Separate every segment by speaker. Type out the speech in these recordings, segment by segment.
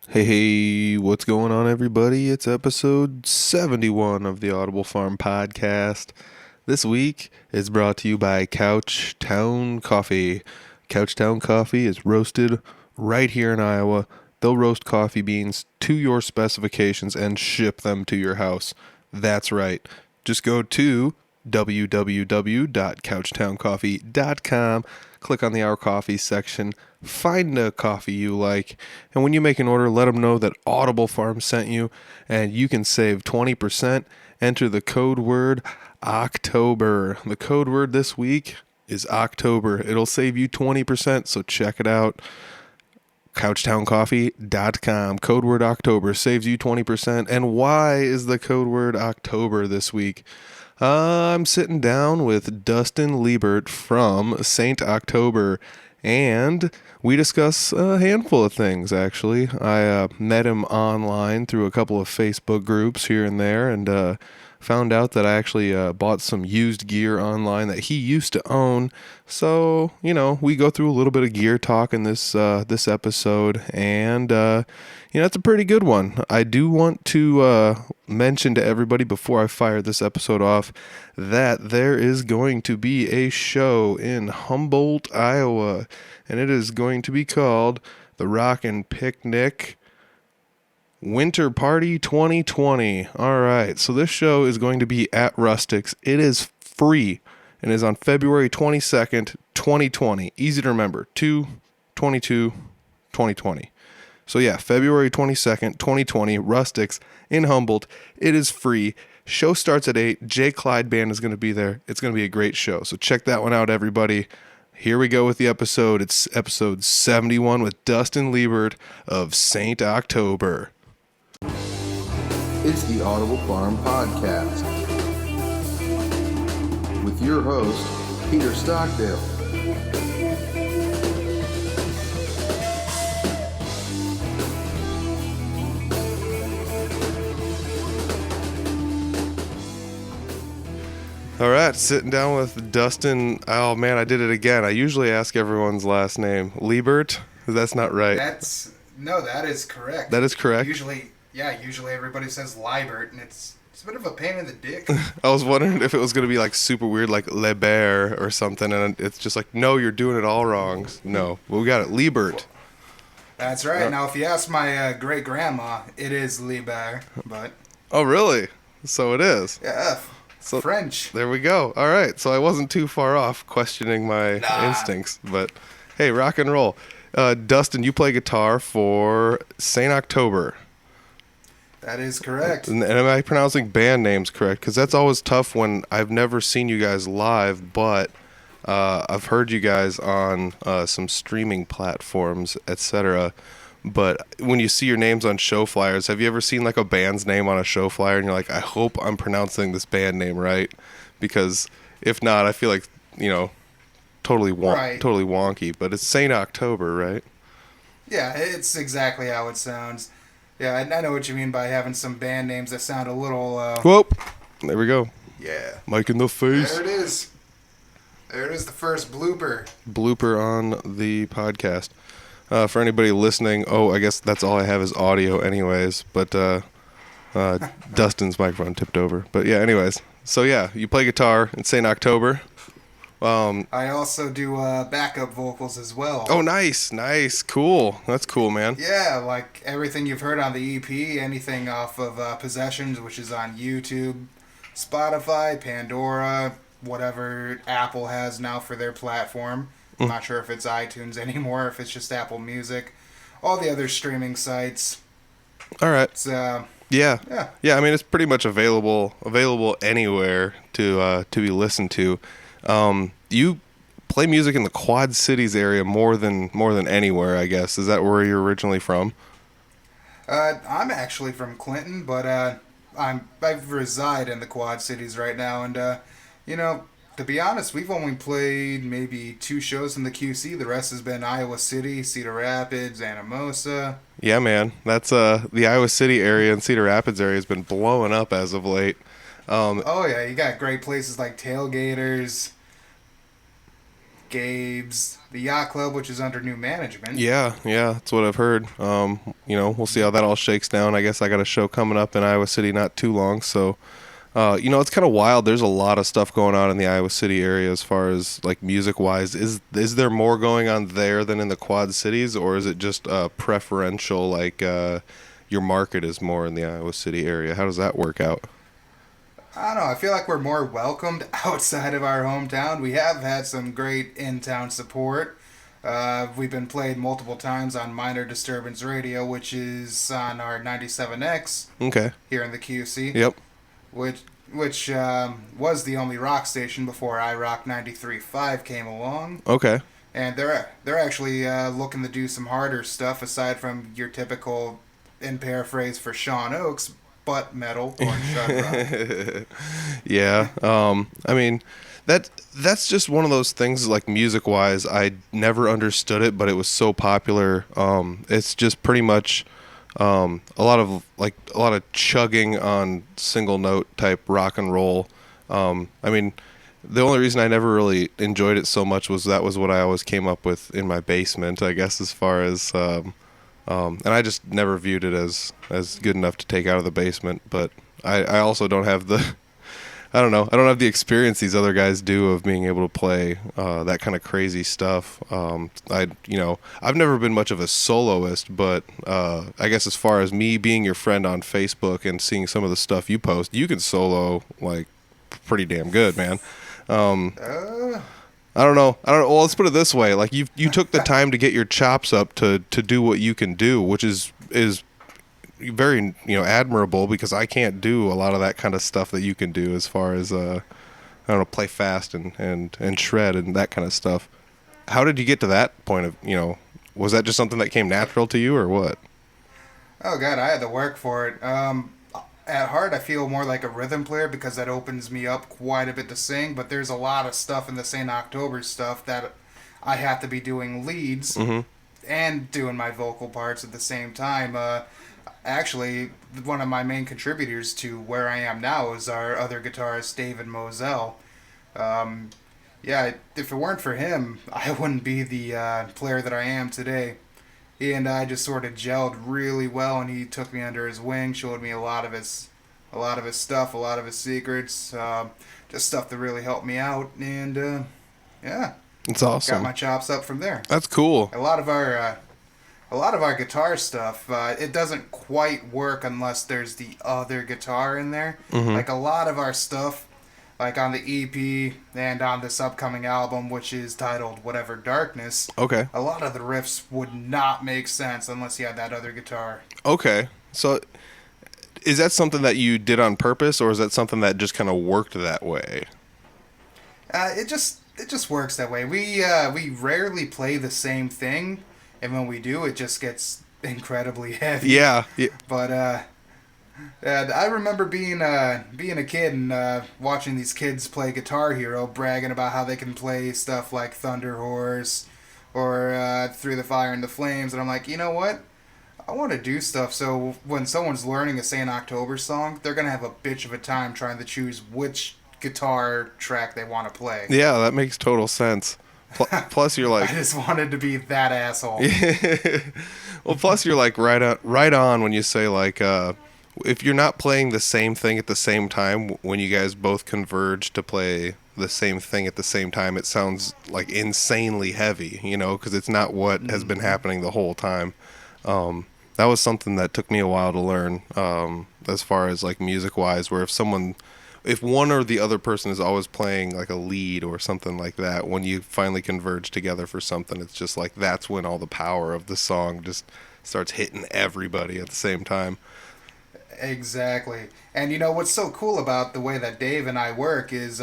Speaker 1: Hey, what's going on, everybody? It's episode 71 of the Audible Farm podcast. This week is brought to you by Couchtown Coffee. Couchtown Coffee is roasted right here in Iowa. They'll roast coffee beans to your specifications and ship them to your house. That's right. Just go to www.couchtowncoffee.com, click on the Our Coffee section, find a coffee you like, and when you make an order, let them know that Audible Farm sent you, and you can save 20%. Enter the code word October. The code word this week is October. It'll save you 20%, so check it out. Couchtowncoffee.com. Code word October saves you 20%. And why is the code word October this week? I'm sitting down with Dustin Leibert from Saint October, and we discuss a handful of things, actually. I met him online through a couple of Facebook groups here and there, and found out that I actually bought some used gear online that he used to own. So, we go through a little bit of gear talk in this episode, and it's a pretty good one. I do want to mention to everybody before I fire this episode off that there is going to be a show in Humboldt, Iowa, and it is going to be called the Rockin' Picnic Winter Party 2020. All right, so this show is going to be at Rustics. It is free and is on February 22nd, 2020. Easy to remember, 2/22/2020. So yeah, February 22nd, 2020, Rustics in Humboldt. It is free. Show starts at 8. J. Clyde Band is going to be there. It's going to be a great show. So check that one out, everybody. Here we go with the episode. It's episode 71 with Dustin Leibert of Saint October.
Speaker 2: It's the Audible Farm Podcast with your host, Peter Stockdale.
Speaker 1: All right, sitting down with Dustin. Oh, man, I did it again. I usually ask everyone's last name. Leibert? That's not right.
Speaker 3: That is correct.
Speaker 1: That is correct?
Speaker 3: Usually everybody says Leibert, and it's a bit of a pain in the dick.
Speaker 1: I was wondering if it was going to be like super weird, like Leibert or something, and it's just like, no, you're doing it all wrong. No, well, we got it, Leibert.
Speaker 3: That's right. Now, if you ask my great-grandma, it is Leibert, but...
Speaker 1: Oh, really? So it is?
Speaker 3: Yeah,
Speaker 1: so,
Speaker 3: French.
Speaker 1: There we go. All right, so I wasn't too far off questioning my instincts, but hey, rock and roll. Dustin, you play guitar for Saint October.
Speaker 3: That is correct.
Speaker 1: And am I pronouncing band names correct? Because that's always tough when I've never seen you guys live, but I've heard you guys on some streaming platforms, etc. But when you see your names on show flyers, have you ever seen like a band's name on a show flyer and you're like, I hope I'm pronouncing this band name right? Because if not, I feel like, totally wonky. But it's Saint October, right?
Speaker 3: Yeah, it's exactly how it sounds. Yeah, I know what you mean by having some band names that sound a little...
Speaker 1: Whoop! There we go.
Speaker 3: Yeah.
Speaker 1: Mic in the face.
Speaker 3: There it is. There it is, the first blooper.
Speaker 1: Blooper on the podcast. For anybody listening, I guess that's all I have is audio anyways, but Dustin's microphone tipped over. But yeah, anyways. So yeah, you play guitar in Saint October.
Speaker 3: I also do backup vocals as well.
Speaker 1: Oh, nice. Cool. That's cool, man.
Speaker 3: Yeah, like everything you've heard on the EP, anything off of Possessions, which is on YouTube, Spotify, Pandora, whatever Apple has now for their platform. I'm not sure if it's iTunes anymore, if it's just Apple Music. All the other streaming sites.
Speaker 1: All right.
Speaker 3: It's,
Speaker 1: Yeah. I mean, it's pretty much available anywhere to be listened to. You play music in the Quad Cities area more than anywhere, I guess. Is that where you're originally from?
Speaker 3: I'm actually from Clinton, but I reside in the Quad Cities right now, and to be honest, we've only played maybe 2 shows in the QC. The rest has been Iowa City, Cedar Rapids, Anamosa.
Speaker 1: Yeah, man. That's the Iowa City area and Cedar Rapids area has been blowing up as of late.
Speaker 3: Oh yeah, you got great places like Tailgaters, Gabe's, the yacht club, which is under new management.
Speaker 1: Yeah, that's what I've heard. We'll see how that all shakes down. I guess I got a show coming up in Iowa City not too long, so it's kind of wild. There's a lot of stuff going on in the Iowa City area as far as like music wise. Is there more going on there than in the Quad Cities, or is it just preferential? Like your market is more in the Iowa City area. How does that work out?
Speaker 3: I don't know. I feel like we're more welcomed outside of our hometown. We have had some great in-town support. We've been played multiple times on Minor Disturbance Radio, which is on our 97X.
Speaker 1: Okay.
Speaker 3: Here in the QC.
Speaker 1: Yep.
Speaker 3: Which was the only rock station before iRock 93.5 came along.
Speaker 1: Okay.
Speaker 3: And they're actually looking to do some harder stuff aside from your typical, in paraphrase for Sean Oakes, butt metal or shut rock.
Speaker 1: Yeah. I mean, that's just one of those things, like music wise, I never understood it, but it was so popular. It's just pretty much a lot of chugging on single note type rock and roll. I mean, the only reason I never really enjoyed it so much was that was what I always came up with in my basement, I guess, as far as and I just never viewed it as good enough to take out of the basement. But I also don't have the I don't have the experience these other guys do of being able to play that kind of crazy stuff. I've never been much of a soloist, but I guess as far as me being your friend on Facebook and seeing some of the stuff you post, you can solo like pretty damn good, man. I don't know. Well, let's put it this way: like you took the time to get your chops up to do what you can do, which is very admirable, because I can't do a lot of that kind of stuff that you can do as far as play fast and shred and that kind of stuff. How did you get to that point of was that just something that came natural to you or what?
Speaker 3: Oh God, I had to work for it. At heart, I feel more like a rhythm player because that opens me up quite a bit to sing, but there's a lot of stuff in the St. October stuff that I have to be doing leads and doing my vocal parts at the same time. Actually, one of my main contributors to where I am now is our other guitarist, David Moselle. If it weren't for him, I wouldn't be the player that I am today. He and I just sort of gelled really well, and he took me under his wing, showed me a lot of his stuff, a lot of his secrets, just stuff that really helped me out, and
Speaker 1: it's awesome.
Speaker 3: Got my chops up from there.
Speaker 1: That's cool.
Speaker 3: A lot of our guitar stuff, it doesn't quite work unless there's the other guitar in there. Mm-hmm. Like a lot of our stuff, like on the EP and on this upcoming album, which is titled Whatever Darkness.
Speaker 1: Okay.
Speaker 3: A lot of the riffs would not make sense unless you had that other guitar.
Speaker 1: Okay. So is that something that you did on purpose, or is that something that just kind of worked that way?
Speaker 3: It just works that way. We rarely play the same thing, and when we do, it just gets incredibly heavy.
Speaker 1: Yeah.
Speaker 3: But and I remember being a kid and watching these kids play Guitar Hero, bragging about how they can play stuff like Thunder Horse or Through the Fire and the Flames, and I'm like, you know what? I want to do stuff so when someone's learning a St. October song, they're gonna have a bitch of a time trying to choose which guitar track they want to play.
Speaker 1: Yeah, that makes total sense. Plus, you're like,
Speaker 3: I just wanted to be that asshole.
Speaker 1: Well, plus you're like right on when you say like. If you're not playing the same thing at the same time, when you guys both converge to play the same thing at the same time, it sounds like insanely heavy, because it's not what has been happening the whole time. That was something that took me a while to learn, as far as like music wise, where if one or the other person is always playing like a lead or something like that, when you finally converge together for something, it's just like that's when all the power of the song just starts hitting everybody at the same time.
Speaker 3: Exactly. And what's so cool about the way that Dave and I work is,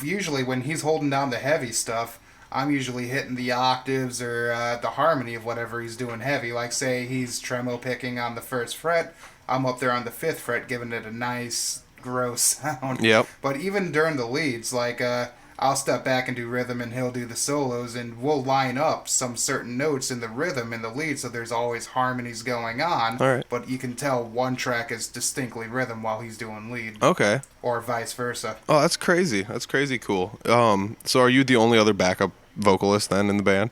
Speaker 3: usually when he's holding down the heavy stuff, I'm usually hitting the octaves or the harmony of whatever he's doing heavy. Like, say he's tremolo picking on the 1st fret, I'm up there on the 5th fret giving it a nice, gross sound.
Speaker 1: Yep.
Speaker 3: But even during the leads, like, I'll step back and do rhythm and he'll do the solos, and we'll line up some certain notes in the rhythm in the lead, so there's always harmonies going on.
Speaker 1: All right.
Speaker 3: But you can tell one track is distinctly rhythm while he's doing lead.
Speaker 1: Okay.
Speaker 3: Or vice versa.
Speaker 1: Oh, that's crazy. That's crazy cool. So are you the only other backup vocalist then in the band?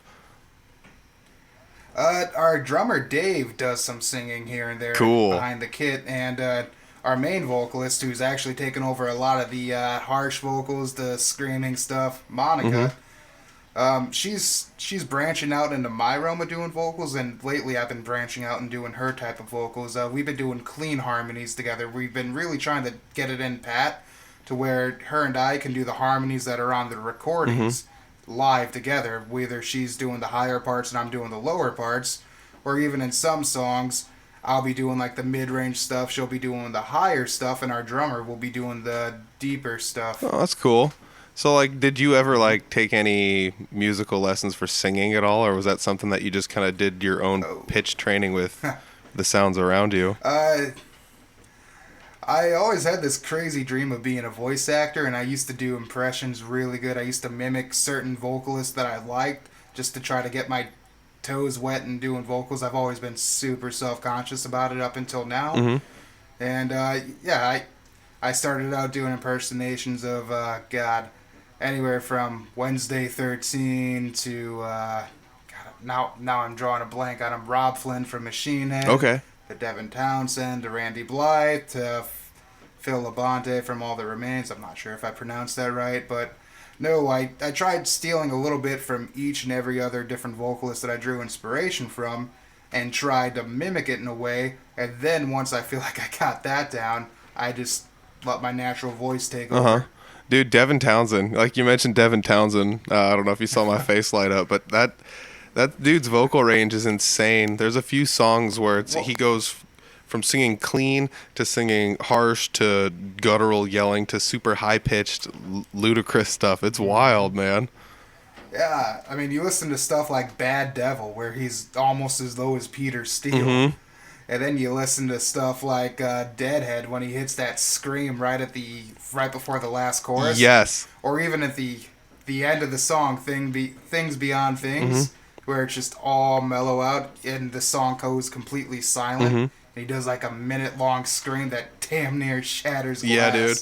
Speaker 3: Our drummer Dave does some singing here and there behind the kit, and our main vocalist, who's actually taken over a lot of the harsh vocals, the screaming stuff, Monica. She's branching out into my realm of doing vocals, and lately I've been branching out and doing her type of vocals. We've been doing clean harmonies together. We've been really trying to get it in pat to where her and I can do the harmonies that are on the recordings live together, whether she's doing the higher parts and I'm doing the lower parts, or even in some songs I'll be doing like the mid-range stuff, she'll be doing the higher stuff, and our drummer will be doing the deeper stuff.
Speaker 1: Oh, that's cool. So like, did you ever like take any musical lessons for singing at all, or was that something that you just kind of did your own pitch training with the sounds around you?
Speaker 3: I always had this crazy dream of being a voice actor, and I used to do impressions really good. I used to mimic certain vocalists that I liked just to try to get my toes wet and doing vocals. I've always been super self-conscious about it up until now. And I started out doing impersonations of anywhere from Wednesday 13 to now I'm drawing a blank on him. Rob Flynn from Machine Head.
Speaker 1: Okay.
Speaker 3: To Devin Townsend, to Randy Blythe, to Phil Labonte from All That Remains. I'm not sure if I pronounced that right, but no, I tried stealing a little bit from each and every other different vocalist that I drew inspiration from and tried to mimic it in a way, and then once I feel like I got that down, I just let my natural voice take over.
Speaker 1: Dude, Devin Townsend, like you mentioned Devin Townsend, I don't know if you saw my face light up, but that dude's vocal range is insane. There's a few songs where he goes from singing clean to singing harsh to guttural yelling to super high-pitched, ludicrous stuff. It's wild, man.
Speaker 3: Yeah, I mean, you listen to stuff like Bad Devil, where he's almost as low as Peter Steele. And then you listen to stuff like Deadhead when he hits that scream right before the last chorus.
Speaker 1: Yes. Or
Speaker 3: even at the end of the song, Things Beyond Things, where it's just all mellow out and the song goes completely silent. And he does like a minute-long scream that damn near shatters glass.
Speaker 1: Yeah, dude.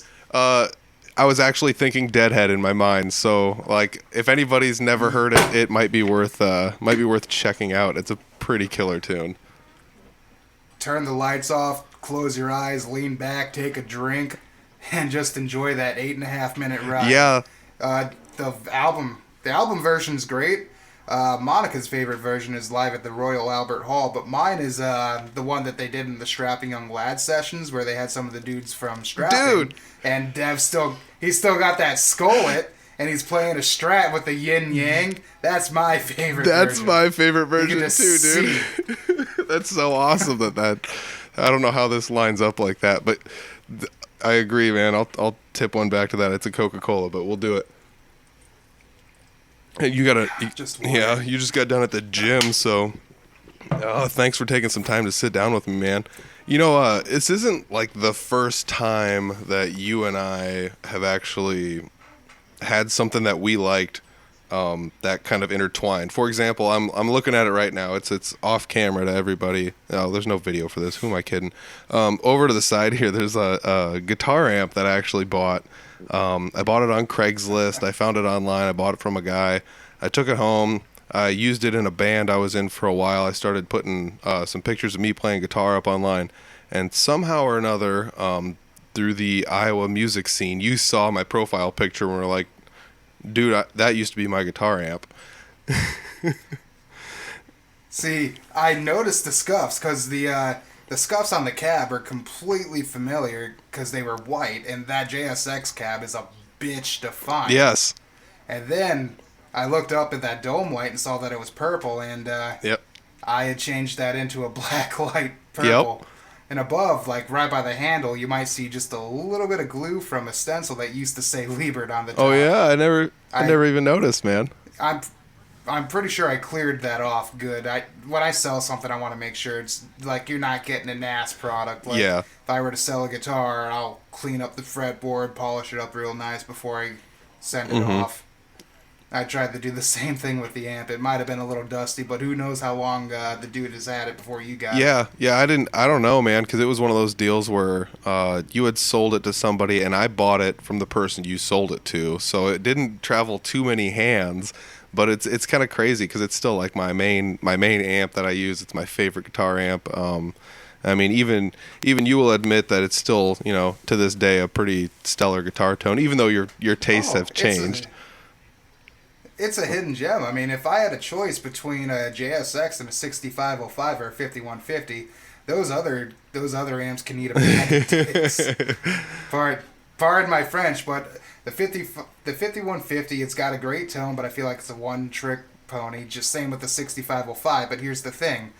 Speaker 1: I was actually thinking Deadhead in my mind, so like if anybody's never heard it, it might be worth checking out. It's a pretty killer tune.
Speaker 3: Turn the lights off, close your eyes, lean back, take a drink, and just enjoy that 8.5-minute ride.
Speaker 1: Yeah.
Speaker 3: The album version's great. Monica's favorite version is live at the Royal Albert Hall, but mine is the one that they did in the Strapping Young Lad sessions, where they had some of the dudes from Strapping.
Speaker 1: Dude!
Speaker 3: And Dev still got that skullet, and he's playing a strat with the yin yang. That's my favorite version.
Speaker 1: That's my favorite version too, dude. That's so awesome that I don't know how this lines up like that, but I agree, man. I'll tip one back to that. It's a Coca-Cola, but we'll do it. Hey, you just got done at the gym, so thanks for taking some time to sit down with me, man. You know, this isn't like the first time that you and I have actually had something that we liked that kind of intertwined. For example, I'm looking at it right now. It's off camera to everybody. Oh, there's no video for this. Who am I kidding? Over to the side here, there's a guitar amp that I actually bought. I bought it on Craigslist. I found it online. I bought it from a guy. I took it home. I used it in a band I was in for a while. I started putting some pictures of me playing guitar up online. And somehow or another, through the Iowa music scene, you saw my profile picture and were like, dude, that used to be my guitar amp.
Speaker 3: See, I noticed the scuffs because the scuffs on the cab are completely familiar because they were white, and that JSX cab is a bitch to find.
Speaker 1: Yes.
Speaker 3: And then I looked up at that dome light and saw that it was purple, and I had changed that into a black light purple. Yep. And above, like right by the handle, you might see just a little bit of glue from a stencil that used to say Leibert on the top.
Speaker 1: Oh yeah, I never even noticed, man.
Speaker 3: I'm pretty sure I cleared that off good. When I sell something, I want to make sure it's like you're not getting a NAS product. Like,
Speaker 1: yeah.
Speaker 3: If I were to sell a guitar, I'll clean up the fretboard, polish it up real nice before I send it off. I tried to do the same thing with the amp. It might have been a little dusty, but who knows how long the dude has had it before you got it.
Speaker 1: Yeah, I don't know, man, because it was one of those deals where you had sold it to somebody and I bought it from the person you sold it to, so it didn't travel too many hands. But it's kind of crazy because it's still like my main amp that I use. It's my favorite guitar amp. I mean, even you will admit that it's still, you know, to this day a pretty stellar guitar tone, even though your tastes have changed.
Speaker 3: It's a hidden gem. I mean, if I had a choice between a JSX and a 6505 or a 5150, those other amps can eat a bag of dicks. Pardon my French, but the 5150, it's got a great tone, but I feel like it's a one-trick pony. Just same with the 6505. But here's the thing: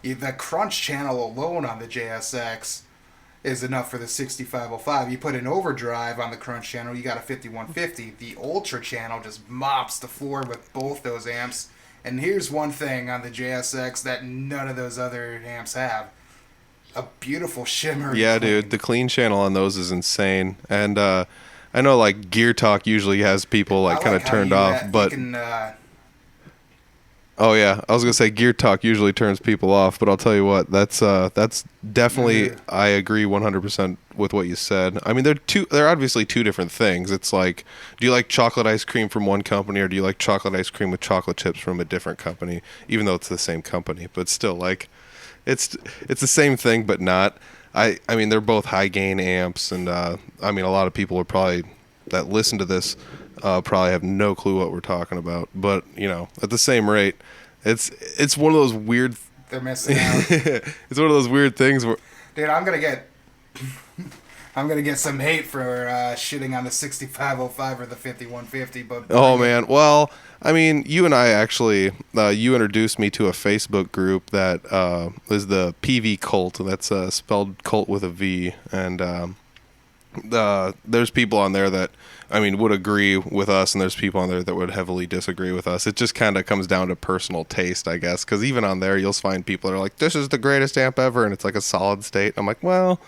Speaker 3: the crunch channel alone on the JSX is enough for the 6505. You put an overdrive on the crunch channel, you got a 5150. The ultra channel just mops the floor with both those amps. And here's one thing on the JSX that none of those other amps have: a beautiful shimmer.
Speaker 1: Yeah, dude, the clean channel on those is insane. And I know like Gear Talk usually has people like kind of turned off, but oh yeah, I was gonna say Gear Talk usually turns people off, but I'll tell you what, that's definitely I agree 100% with what you said. I mean, they're obviously two different things. It's like, do you like chocolate ice cream from one company, or do you like chocolate ice cream with chocolate chips from a different company? Even though it's the same company, but still, like, it's the same thing, but not. I mean, they're both high gain amps, and I mean, a lot of people would probably that listen to this. Probably have no clue what we're talking about, but you know, at the same rate, it's one of those weird.
Speaker 3: They're missing out.
Speaker 1: It's one of those weird things where,
Speaker 3: dude, I'm gonna get some hate for shitting on the 6505 or the 5150, but
Speaker 1: oh man, well, I mean, you and I actually, you introduced me to a Facebook group that is the PV Cult. That's spelled cult with a V, and there's people on there that, I mean, would agree with us, and there's people on there that would heavily disagree with us. It just kind of comes down to personal taste, I guess, because even on there, you'll find people that are like, this is the greatest amp ever, and it's like a solid state. I'm like, well,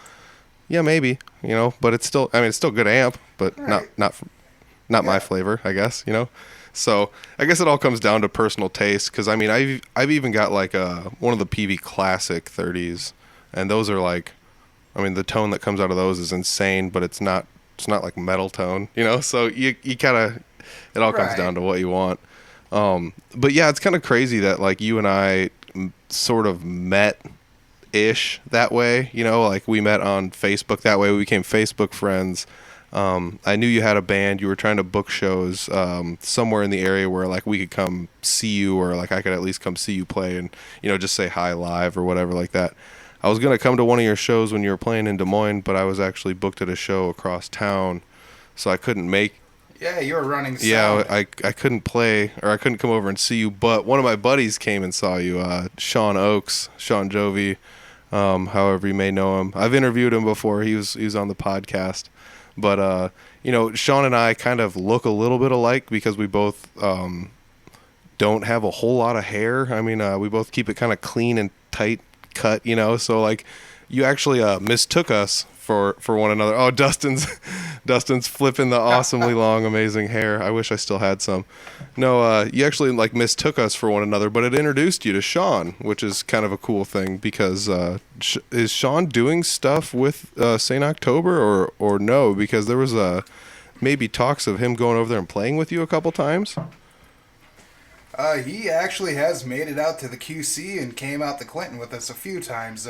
Speaker 1: yeah, maybe, you know, but it's still, I mean, it's still good amp, but right. not my flavor, I guess, you know. So I guess it all comes down to personal taste, because I mean, I've even got like one of the PV Classic 30s, and those are like, I mean, the tone that comes out of those is insane, but it's not like metal tone, you know? So you kind of, it all comes down to what you want. But yeah, it's kind of crazy that like you and I sort of met-ish that way, you know? Like we met on Facebook that way. We became Facebook friends. I knew you had a band. You were trying to book shows somewhere in the area where like we could come see you, or like I could at least come see you play and, you know, just say hi live or whatever like that. I was going to come to one of your shows when you were playing in Des Moines, but I was actually booked at a show across town, so I couldn't make...
Speaker 3: Yeah, you were running sound.
Speaker 1: Yeah, I couldn't play, or I couldn't come over and see you, but one of my buddies came and saw you, Sean Jovi, however you may know him. I've interviewed him before. He was on the podcast. But, you know, Sean and I kind of look a little bit alike because we both don't have a whole lot of hair. I mean, we both keep it kind of clean and tight cut, you know, so like you actually mistook us for one another. Oh, Dustin's flipping the awesomely long, amazing hair. I wish I still had some. No, you actually like mistook us for one another, but it introduced you to Sean, which is kind of a cool thing because is Sean doing stuff with St. October or no? Because there was maybe talks of him going over there and playing with you a couple times.
Speaker 3: He actually has made it out to the QC and came out to Clinton with us a few times.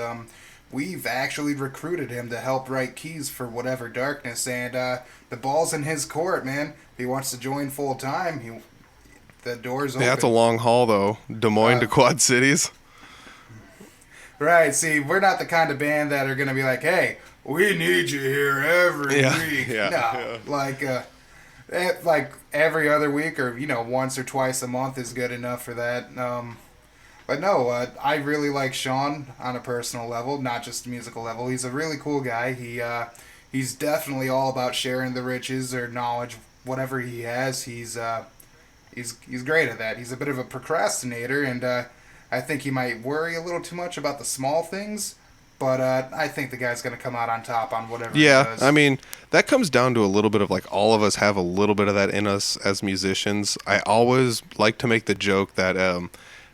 Speaker 3: We've actually recruited him to help write keys for Whatever Darkness, and the ball's in his court, man. If he wants to join full time, the door's open.
Speaker 1: Yeah, that's a long haul, though. Des Moines to Quad Cities.
Speaker 3: Right, see, we're not the kind of band that are going to be like, hey, we need you here every week. Like every other week, or you know, once or twice a month is good enough for that. But no, I really like Sean on a personal level, not just a musical level. He's a really cool guy. He's definitely all about sharing the riches or knowledge, whatever he has. He's great at that. He's a bit of a procrastinator, and I think he might worry a little too much about the small things. But I think the guy's going to come out on top on whatever he
Speaker 1: Yeah,
Speaker 3: does.
Speaker 1: I mean, that comes down to a little bit of like all of us have a little bit of that in us as musicians. I always like to make the joke that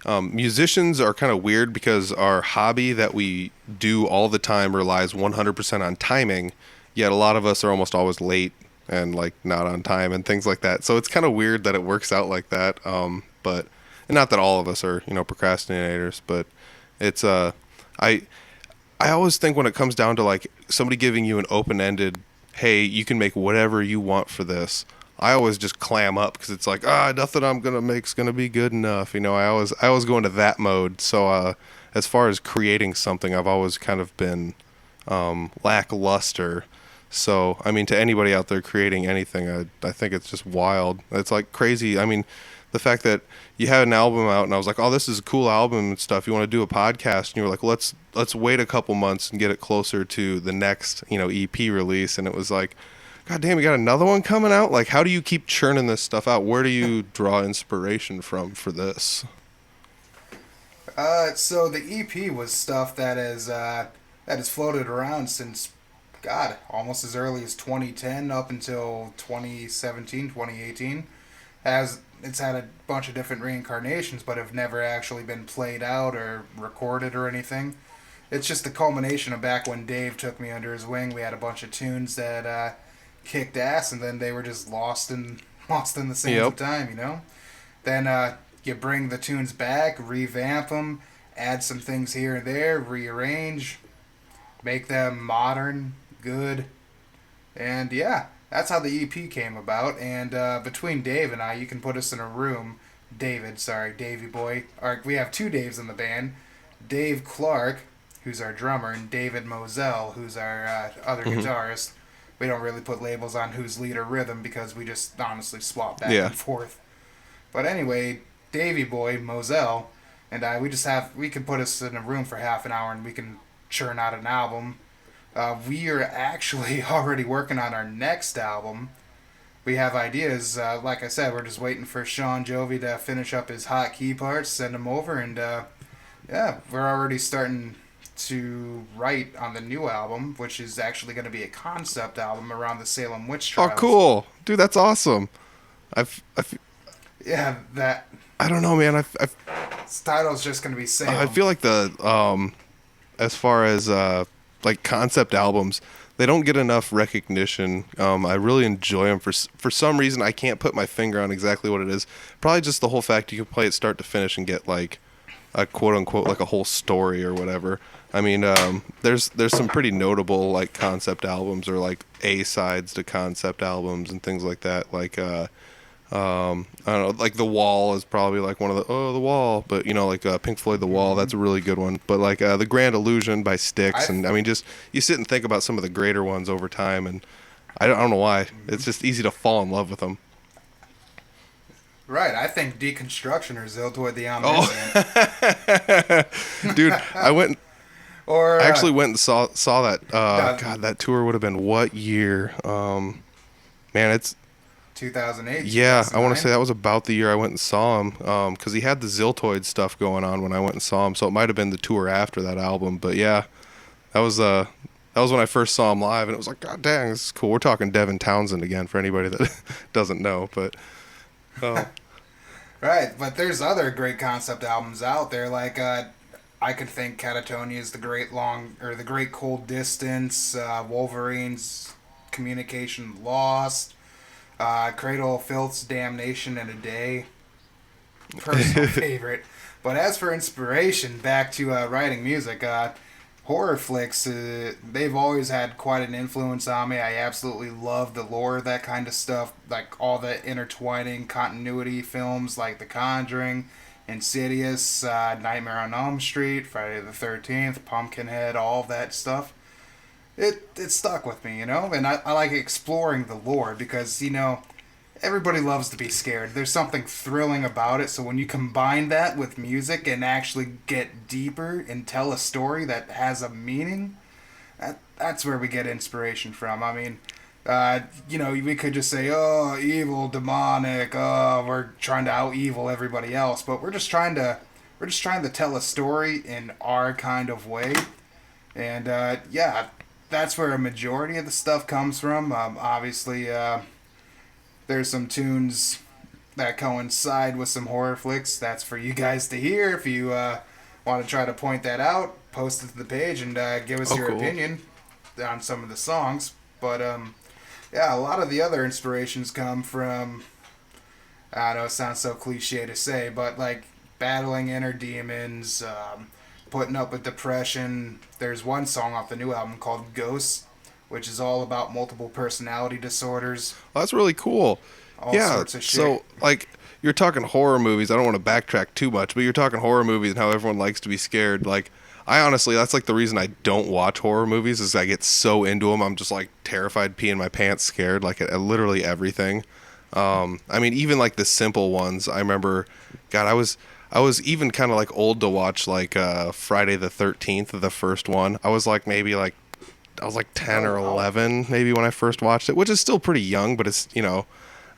Speaker 1: musicians are kind of weird because our hobby that we do all the time relies 100% on timing, yet a lot of us are almost always late and like not on time and things like that. So it's kind of weird that it works out like that. But and not that all of us are, procrastinators, but it's I always think when it comes down to like somebody giving you an open-ended, hey, you can make whatever you want for this, I always just clam up because it's like, nothing I'm gonna make's gonna be good enough. I always go into that mode. So as far as creating something, I've always kind of been lackluster. So I mean, to anybody out there creating anything, I think it's just wild. It's like crazy. I mean, the fact that you had an album out and I was like, oh, this is a cool album and stuff. You want to do a podcast? And you were like, let's wait a couple months and get it closer to the next, EP release. And it was like, God damn, you got another one coming out? Like, how do you keep churning this stuff out? Where do you draw inspiration from for this?
Speaker 3: So the EP was stuff that has floated around since, God, almost as early as 2010 up until 2017, 2018. It's had a bunch of different reincarnations, but have never actually been played out or recorded or anything. It's just the culmination of back when Dave took me under his wing. We had a bunch of tunes that kicked ass, and then they were just lost in the sands of time, Then you bring the tunes back, revamp them, add some things here and there, rearrange, make them modern, good, and yeah. That's how the EP came about, and between Dave and I, you can put us in a room. Davey boy. We have two Daves in the band. Dave Clark, who's our drummer, and David Moselle, who's our other guitarist. We don't really put labels on who's lead or rhythm because we just honestly swap back and forth. But anyway, Davey boy, Moselle, and I, we can put us in a room for half an hour and we can churn out an album. We are actually already working on our next album. We have ideas. Like I said, we're just waiting for Sean Jovi to finish up his hot key parts, send them over, and we're already starting to write on the new album, which is actually going to be a concept album around the Salem witch trials.
Speaker 1: Oh, cool. Dude, that's awesome.
Speaker 3: Yeah, that...
Speaker 1: I don't know, man.
Speaker 3: This title's just going to be Salem.
Speaker 1: I feel like as far as... like concept albums, they don't get enough recognition. I really enjoy them for some reason. I can't put my finger on exactly what it is. Probably just the whole fact you can play it start to finish and get like a quote unquote like a whole story or whatever. I mean, there's some pretty notable like concept albums or like A-sides to concept albums and things like that. Like I don't know, like The Wall is probably like one of The Wall, but like Pink Floyd The Wall, that's a really good one. But like The Grand Illusion by Styx, and I mean, just you sit and think about some of the greater ones over time, and I don't know why, it's just easy to fall in love with them.
Speaker 3: Right, I think Deconstruction or Ziltoid the Omniscient.
Speaker 1: Oh. Dude, I actually went and saw that. God, that tour would have been what year? Man, it's
Speaker 3: 2008.
Speaker 1: Yeah, I want to say that was about the year I went and saw him, because he had the Ziltoid stuff going on when I went and saw him, so it might have been the tour after that album. But yeah, that was when I first saw him live, and it was like, God dang, this is cool. We're talking Devin Townsend again for anybody that doesn't know, but
Speaker 3: right. But there's other great concept albums out there, like I could think Catatonia's The Great Cold Distance, Wolverine's Communication Lost. Cradle of Filth's Damnation in a Day. Personal favorite. But as for inspiration, back to writing music, horror flicks, they've always had quite an influence on me. I absolutely love the lore, that kind of stuff, like all the intertwining continuity films like The Conjuring, Insidious, Nightmare on Elm Street, Friday the 13th, Pumpkinhead, all of that stuff. It stuck with me, and I like exploring the lore because, everybody loves to be scared. There's something thrilling about it, so when you combine that with music and actually get deeper and tell a story that has a meaning, that's where we get inspiration from. I mean, we could just say, oh, evil, demonic, oh, we're trying to out-evil everybody else, but we're just trying to tell a story in our kind of way. And yeah, that's where a majority of the stuff comes from. Obviously, there's some tunes that coincide with some horror flicks. That's for you guys to hear. If you want to try to point that out, post it to the page and give us your
Speaker 1: cool.
Speaker 3: opinion on some of the songs. But yeah, a lot of the other inspirations come from, I know it sounds so cliche to say, but like battling inner demons, putting up with depression. There's one song off the new album called Ghosts, which is all about multiple personality disorders.
Speaker 1: Well, that's really cool.
Speaker 3: All sorts of shit.
Speaker 1: So, like, you're talking horror movies. I don't want to backtrack too much, but you're talking horror movies and how everyone likes to be scared. Like, I honestly, that's like the reason I don't watch horror movies is I get so into them. I'm just like terrified, peeing my pants, scared, like at literally everything. I mean, even like the simple ones. I remember, God, I was even kind of like old to watch like Friday the 13th, the first one. I was like maybe like I was like 10 or 11 maybe when I first watched it, which is still pretty young, but it's, you know,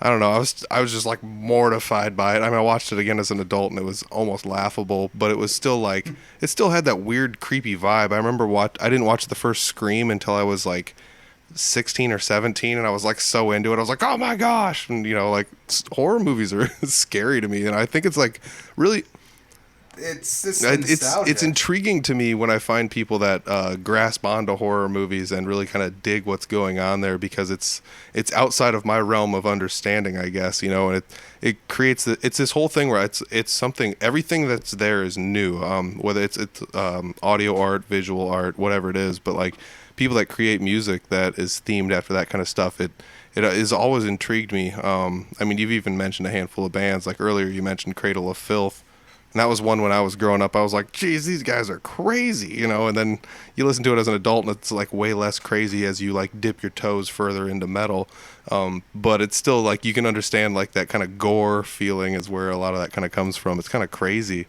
Speaker 1: I don't know. I was just like mortified by it. I mean, I watched it again as an adult and it was almost laughable, but it was still like, it still had that weird creepy vibe. I remember I didn't watch the first Scream until I was like 16 or 17 and I was like so into it. I was like, oh my gosh. And you know, like horror movies are scary to me. And I think it's like really, it's intriguing to me when I find people that grasp onto horror movies and really kind of dig what's going on there, because it's outside of my realm of understanding, I guess, you know, and it creates it's this whole thing where it's something, everything that's there is new, whether it's audio art, visual art, whatever it is, but like people that create music that is themed after that kind of stuff, it has always intrigued me. I mean, you've even mentioned a handful of bands, like earlier you mentioned Cradle of Filth. And that was one when I was growing up. I was like, geez, these guys are crazy, you know? And then you listen to it as an adult and it's like way less crazy as you like dip your toes further into metal. But it's still like, you can understand like that kind of gore feeling is where a lot of that kind of comes from. It's kind of crazy.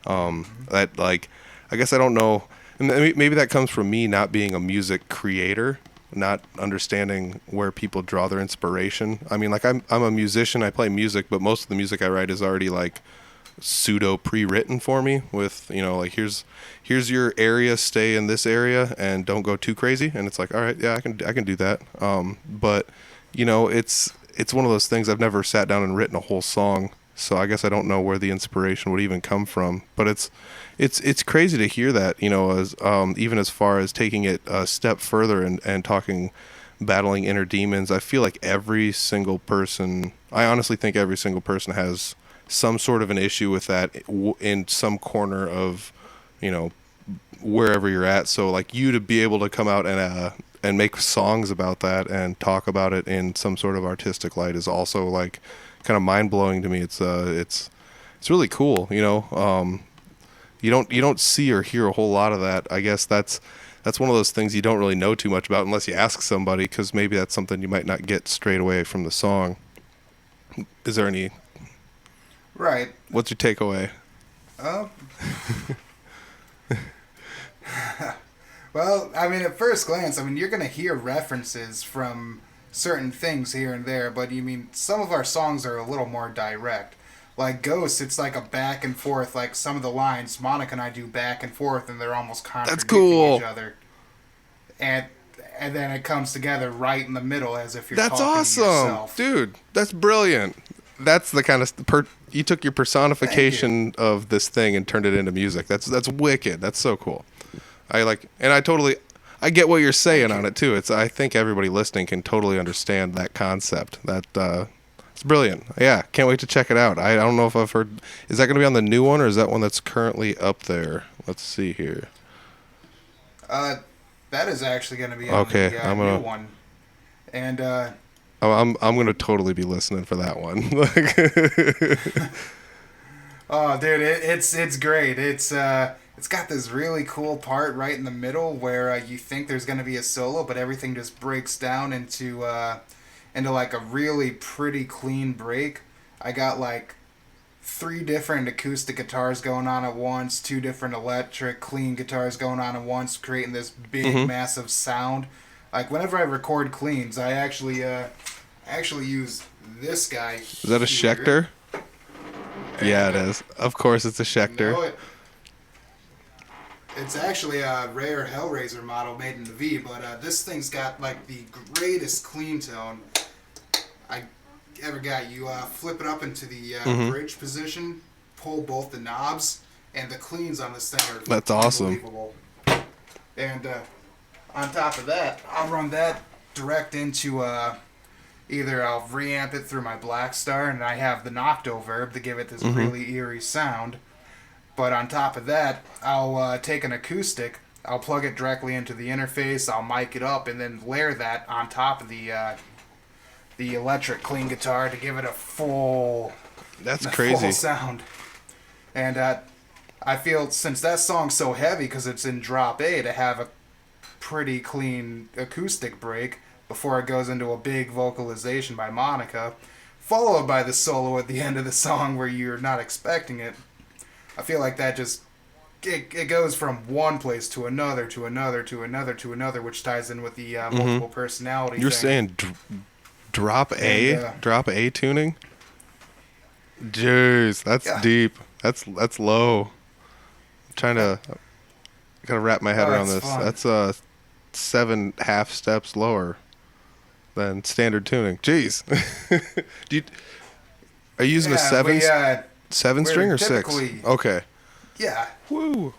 Speaker 1: That like, I guess I don't know. And maybe that comes from me not being a music creator, not understanding where people draw their inspiration. I mean, like I'm a musician, I play music, but most of the music I write is already like pseudo pre-written for me with, you know, like here's your area, stay in this area and don't go too crazy. And it's like, all right, yeah, I can do that. But you know, it's one of those things, I've never sat down and written a whole song, so I guess I don't know where the inspiration would even come from. But it's crazy to hear that, you know, as even as far as taking it a step further and talking battling inner demons. I feel like every single person, I honestly think every single person has some sort of an issue with that in some corner of, you know, wherever you're at. So like you to be able to come out and make songs about that and talk about it in some sort of artistic light is also like kind of mind blowing to me. It's really cool, you know. You don't see or hear a whole lot of that. I guess that's one of those things you don't really know too much about unless you ask somebody, because maybe that's something you might not get straight away from the song. Is there any?
Speaker 3: Right.
Speaker 1: What's your takeaway?
Speaker 3: Well, I mean, at first glance, I mean, you're going to hear references from certain things here and there, but you mean, some of our songs are a little more direct. Like Ghosts, it's like a back and forth, like some of the lines Monica and I do back and forth, and they're almost contradicting each other. And then it comes together right in the middle as if you're talking to yourself.
Speaker 1: Dude, that's brilliant. That's the kind of you took your personification of this thing and turned it into music. That's wicked. That's so cool. I get what you're saying on it too. I think everybody listening can totally understand that concept. It's brilliant. Yeah, can't wait to check it out. I don't know if I've heard. Is that going to be on the new one, or is that one that's currently up there? Let's see here.
Speaker 3: That is actually going to be on the new one. And
Speaker 1: I'm going to totally be listening for that one.
Speaker 3: Oh, dude, it's great. It's got this really cool part right in the middle where you think there's going to be a solo, but everything just breaks down into like a really pretty clean break. I got like 3 different acoustic guitars going on at once, 2 different electric clean guitars going on at once, creating this big massive sound. Like whenever I record cleans, I actually use this guy.
Speaker 1: Is that a Schecter? Yeah, it is. Of course, it's a Schecter.
Speaker 3: No, It's actually a rare Hellraiser model made in the V, but this thing's got like the greatest clean tone I ever got. You flip it up into the bridge position, pull both the knobs, and the cleans on this thing are
Speaker 1: That's awesome.
Speaker 3: unbelievable. And on top of that, I'll run that direct into either I'll reamp it through my Black Star, and I have the Nocto Verb to give it this really eerie sound. But on top of that, I'll take an acoustic, I'll plug it directly into the interface, I'll mic it up, and then layer that on top of the electric clean guitar to give it a full, full sound. And I feel since that song's so heavy because it's in drop A, to have a pretty clean acoustic break before it goes into a big vocalization by Monica, followed by the solo at the end of the song where you're not expecting it. I feel like that just it goes from one place to another, to another, to another, to another, which ties in with the multiple personality.
Speaker 1: You're
Speaker 3: thing.
Speaker 1: saying drop A,
Speaker 3: And,
Speaker 1: drop A tuning? Jeez, that's deep. That's low. I'm trying to gotta wrap my head around this.
Speaker 3: Fun.
Speaker 1: That's 7 half steps lower than standard tuning. Jeez. Are you using a seven string or 6? Okay.
Speaker 3: Yeah.
Speaker 1: Woo.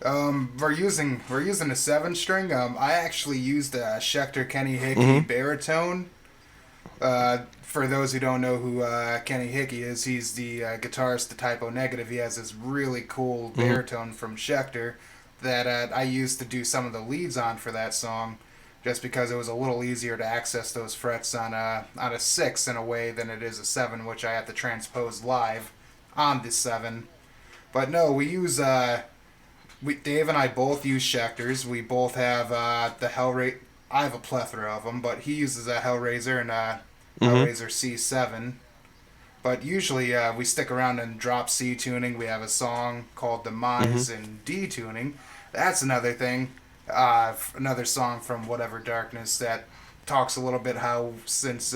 Speaker 3: We're using a 7 string. I actually used a Schecter Kenny Hickey baritone. For those who don't know who Kenny Hickey is, he's the guitarist to Typo Negative. He has this really cool baritone from Schecter that I used to do some of the leads on for that song, just because it was a little easier to access those frets on a 6 in a way than it is a 7, which I have to transpose live on the 7. But no, we use Dave and I both use Schecters. We both have the Hellraiser. I have a plethora of them, but he uses a Hellraiser and a Hellraiser C7. But usually we stick around in drop C tuning. We have a song called Demise in D tuning. That's another thing. Another song from Whatever Darkness that talks a little bit how since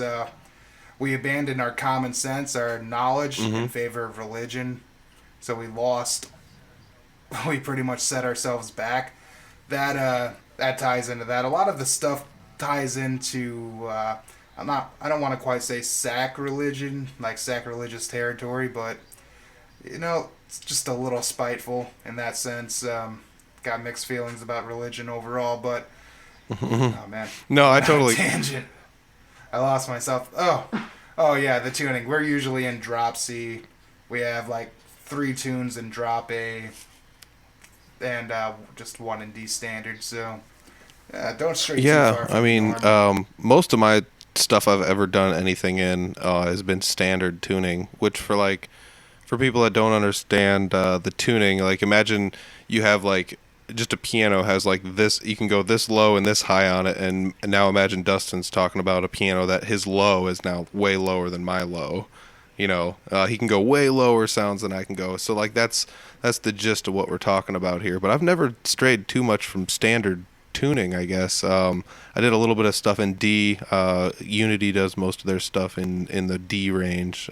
Speaker 3: we abandoned our common sense, our knowledge in favor of religion, so we pretty much set ourselves back. That ties into that. A lot of the stuff ties into I don't want to quite say sacrilegion, like sacrilegious territory, but it's just a little spiteful in that sense. Got mixed feelings about religion overall, but oh man,
Speaker 1: no, I totally
Speaker 3: tangent. I lost myself. Oh yeah, the tuning. We're usually in drop C. We have like 3 tunes in drop A, and just 1 in D standard. So don't stray too far from the norm.
Speaker 1: Most of my stuff I've ever done anything in has been standard tuning, which for people that don't understand the tuning, like imagine you have like just a piano has like this, you can go this low and this high on it, and now imagine Dustin's talking about a piano that his low is now way lower than my low. He can go way lower sounds than I can go. So like that's the gist of what we're talking about here. But I've never strayed too much from standard tuning, I guess. I did a little bit of stuff in D. Unity does most of their stuff in the D range,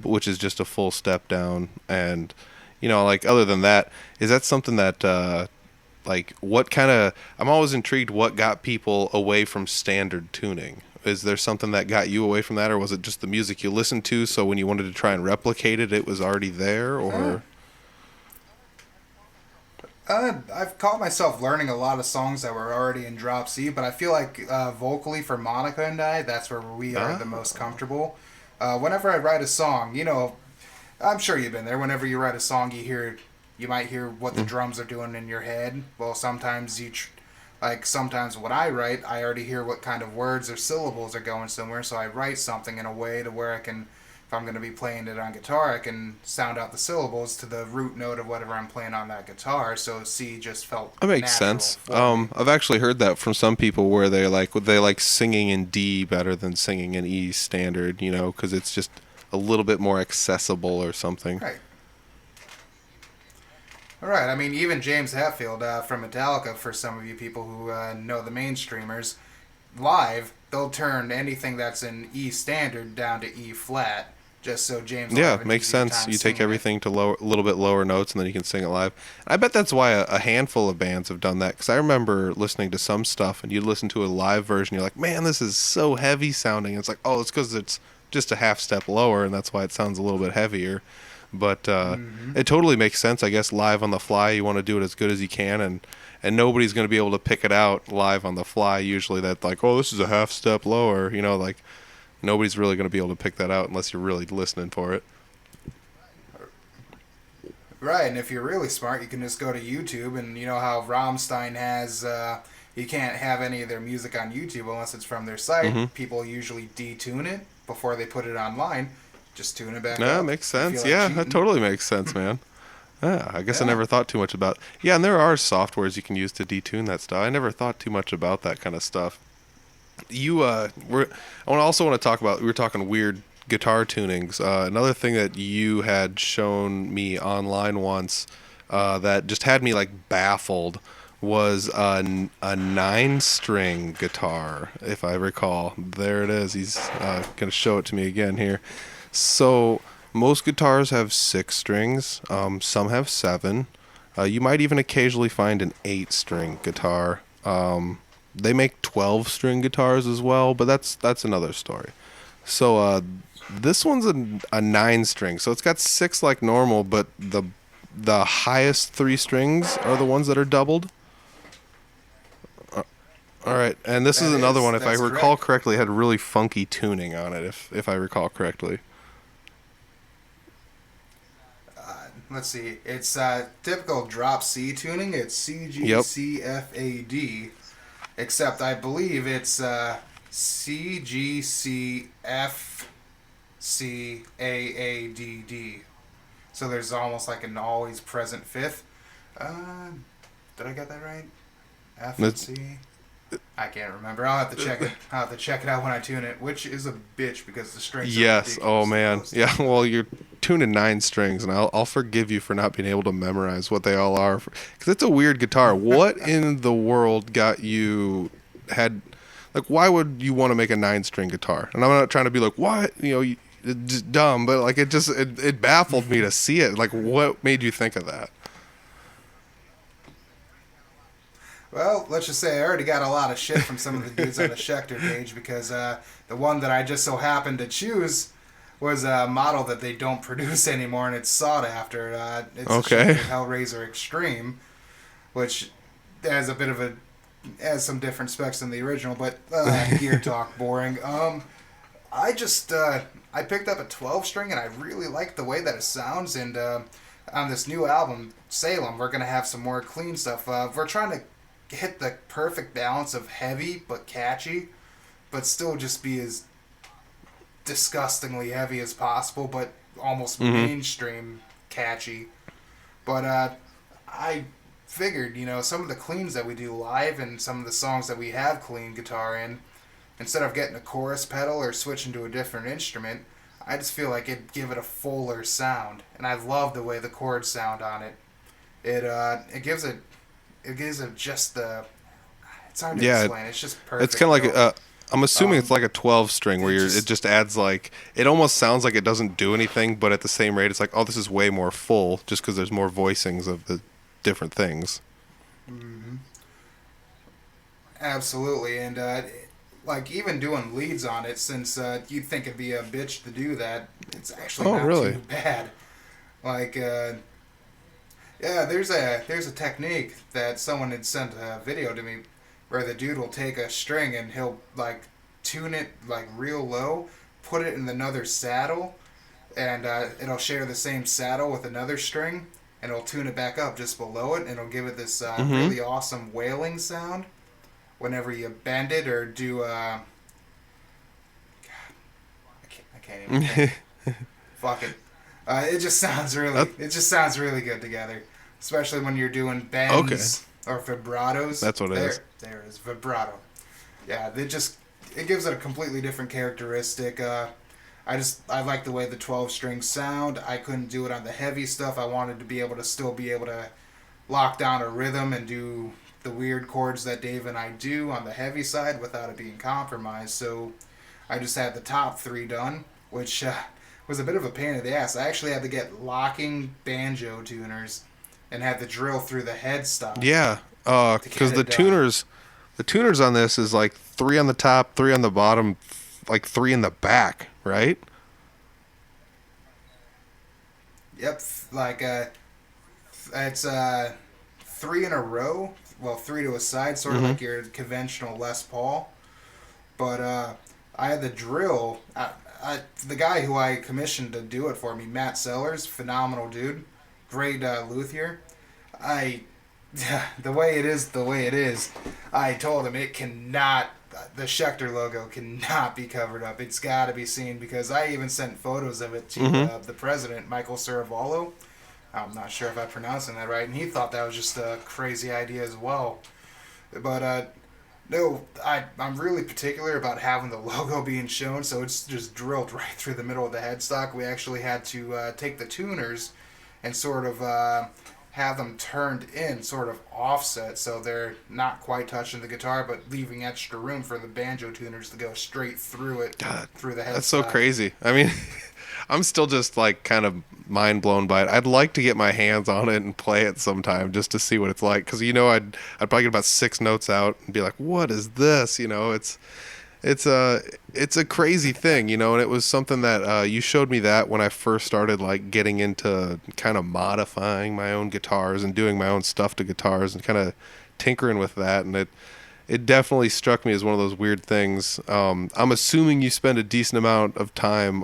Speaker 1: which is just a full step down. And other than that, is that something that what kind of, I'm always intrigued what got people away from standard tuning. Is there something that got you away from that, or was it just the music you listened to, so when you wanted to try and replicate it, it was already there, or?
Speaker 3: I've caught myself learning a lot of songs that were already in drop C, but I feel like vocally for Monica and I, that's where we are the most comfortable. Whenever I write a song, I'm sure you've been there. Whenever you write a song, you might hear what the drums are doing in your head. Well, sometimes sometimes when I write, I already hear what kind of words or syllables are going somewhere, so I write something in a way to where I can, if I'm going to be playing it on guitar, I can sound out the syllables to the root note of whatever I'm playing on that guitar, so C just felt
Speaker 1: that makes sense.
Speaker 3: for me.
Speaker 1: I've actually heard that from some people where they like singing in D better than singing in E standard, because it's just a little bit more accessible or something.
Speaker 3: Right. All right. I mean, even James Hetfield from Metallica, for some of you people who know the mainstreamers, live, they'll turn anything that's in E standard down to E flat just so James will
Speaker 1: Yeah,
Speaker 3: have an
Speaker 1: makes
Speaker 3: easier
Speaker 1: sense.
Speaker 3: time
Speaker 1: You take
Speaker 3: singing it.
Speaker 1: everything to a little bit lower notes, and then you can sing it live. I bet that's why a handful of bands have done that. Because I remember listening to some stuff, and you listen to a live version, you're like, man, this is so heavy sounding. It's like, oh, it's because it's just a half step lower, and that's why it sounds a little bit heavier. But it totally makes sense, I guess. Live on the fly, you want to do it as good as you can, and nobody's going to be able to pick it out live on the fly. Usually, that like, oh, this is a half step lower. Like nobody's really going to be able to pick that out unless you're really listening for it.
Speaker 3: Right, and if you're really smart, you can just go to YouTube, and you know how Rammstein has, you can't have any of their music on YouTube unless it's from their site.
Speaker 1: Mm-hmm.
Speaker 3: People usually detune it before they put it online. Just tune it back
Speaker 1: Yeah,
Speaker 3: up.
Speaker 1: makes
Speaker 3: If you
Speaker 1: sense.
Speaker 3: feel like
Speaker 1: Yeah,
Speaker 3: cheating.
Speaker 1: that totally makes sense, man. Yeah, I guess I
Speaker 3: Yeah.
Speaker 1: never thought too much about. Yeah, and there are softwares you can use to detune that stuff. I never thought too much about that kind of stuff. I also want to talk about. We were talking weird guitar tunings. Another thing that you had shown me online once that just had me like baffled was a 9-string guitar, if I recall. There it is. He's gonna show it to me again here. So most guitars have 6 strings. Some have 7. You might even occasionally find an 8-string guitar. They make 12-string guitars as well, but that's another story. So this one's a 9-string, so it's got 6 like normal, but the highest 3 strings are the ones that are doubled. All right, and this is another one. If I recall correctly, it had really funky tuning on it. If I recall correctly.
Speaker 3: Let's see. It's typical drop C tuning. It's C G
Speaker 1: Yep.
Speaker 3: C F A D, except I believe it's C G C F C A D D. So there's almost like an always present fifth. Did I get that right? F and C. I can't remember. I'll have to check it. I'll have to check it out when I tune it, which is a bitch because the strings.
Speaker 1: Yes.
Speaker 3: Are
Speaker 1: Oh man.
Speaker 3: ridiculous.
Speaker 1: Yeah. Well, you're tuning 9 strings, and I'll forgive you for not being able to memorize what they all are, because it's a weird guitar. What in the world got you like? Why would you want to make a 9-string guitar? And I'm not trying to be like, what? It's just dumb, but like it baffled me to see it. Like, what made you think of that?
Speaker 3: Well, let's just say I already got a lot of shit from some of the dudes on the Schecter page because the one that I just so happened to choose was a model that they don't produce anymore, and it's sought after. It's
Speaker 1: Okay.
Speaker 3: a Schecter Hellraiser Extreme, which has has some different specs than the original, but gear talk boring. I just I picked up a 12-string, and I really like the way that it sounds. And on this new album, Salem, we're gonna have some more clean stuff. We're trying to hit the perfect balance of heavy but catchy, but still just be as disgustingly heavy as possible, but almost mainstream catchy. But I figured, some of the cleans that we do live and some of the songs that we have clean guitar in, instead of getting a chorus pedal or switching to a different instrument, I just feel like it'd give it a fuller sound. And I love the way the chords sound on it. It gives it just the. It's hard to explain. It's just perfect.
Speaker 1: It's kind of like I'm assuming it's like a 12-string where it just adds like, it almost sounds like it doesn't do anything, but at the same rate, it's like, oh, this is way more full just because there's more voicings of the different things.
Speaker 3: Mm-hmm. Absolutely, and like even doing leads on it, since you'd think it'd be a bitch to do that, it's actually not too bad. Like. Yeah, there's a technique that someone had sent a video to me where the dude will take a string and he'll like tune it like real low, put it in another saddle, and it'll share the same saddle with another string, and it'll tune it back up just below it, and it'll give it this really awesome wailing sound whenever you bend it or do God, I can't even think. Fuck it. It just sounds really good together, especially when you're doing bends or vibratos.
Speaker 1: That's what it is.
Speaker 3: There it is, vibrato. Yeah, it gives it a completely different characteristic. I like the way the 12 strings sound. I couldn't do it on the heavy stuff. I wanted to still be able to lock down a rhythm and do the weird chords that Dave and I do on the heavy side without it being compromised. So I just had the top 3 done, which was a bit of a pain in the ass. I actually had to get locking banjo tuners and had to drill through the headstock.
Speaker 1: Yeah,
Speaker 3: to
Speaker 1: because
Speaker 3: get it done.
Speaker 1: the tuners on this is like 3 on the top, 3 on the bottom, like 3 in the back, right?
Speaker 3: Yep, like it's 3 in a row. Well, 3 to a side, sort of like your conventional Les Paul. But I had the drill. The guy who I commissioned to do it for me, Matt Sellers, phenomenal dude, great luthier. I, the way it is. I told him it cannot. The Schecter logo cannot be covered up. It's got to be seen because I even sent photos of it to the president, Michael Saravallo. I'm not sure if I'm pronouncing that right, and he thought that was just a crazy idea as well. But no, I'm really particular about having the logo being shown, so it's just drilled right through the middle of the headstock. We actually had to take the tuners and sort of have them turned in, sort of offset, so they're not quite touching the guitar, but leaving extra room for the banjo tuners to go straight through it,
Speaker 1: God,
Speaker 3: through the headstock.
Speaker 1: that's so crazy. I mean, I'm still just like kind of mind blown by it. I'd like to get my hands on it and play it sometime just to see what it's like, because I'd probably get about 6 notes out and be like, what is this? It's a crazy thing, and it was something that you showed me that when I first started like getting into kind of modifying my own guitars and doing my own stuff to guitars and kind of tinkering with that, and it definitely struck me as one of those weird things. I'm assuming you spend a decent amount of time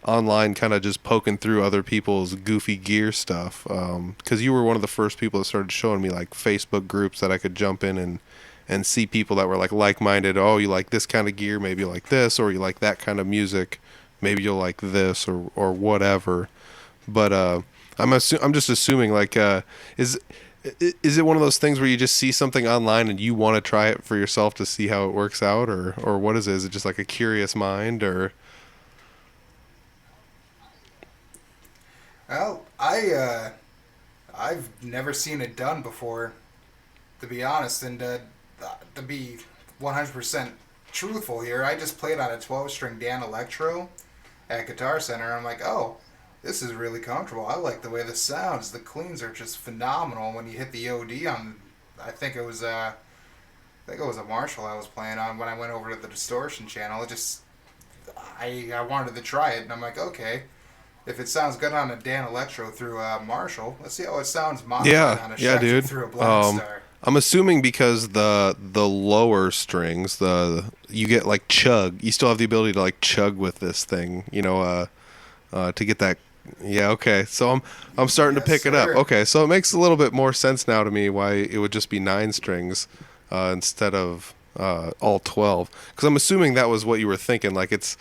Speaker 1: online kind of just poking through other people's goofy gear stuff, because you were one of the first people that started showing me like Facebook groups that I could jump in and see people that were like-minded. Oh, you like this kind of gear, maybe you like this, or you like that kind of music, maybe you'll like this or whatever. But I'm just assuming, like, is it one of those things where you just see something online and you want to try it for yourself to see how it works out, or what is it? Is it just like a curious mind, or?
Speaker 3: Well, I've never seen it done before, to be honest, and to be 100% truthful here, I just played on a 12-string Dan Electro at Guitar Center. I'm like, oh, this is really comfortable. I like the way this sounds. The cleans are just phenomenal. When you hit the OD on, I think it was a Marshall I was playing on when I went over to the distortion channel. I wanted to try it, and I'm like, okay, if it sounds good on a Dan Electro through a Marshall, let's see how it sounds modified on a Schecter
Speaker 1: dude.
Speaker 3: through a Black Star.
Speaker 1: I'm assuming because the lower strings, you get like chug. You still have the ability to like chug with this thing, to get that. Yeah, okay. So I'm starting to pick it up. Okay, so it makes a little bit more sense now to me why it would just be 9 strings instead of all 12. Because I'm assuming that was what you were thinking. Like it's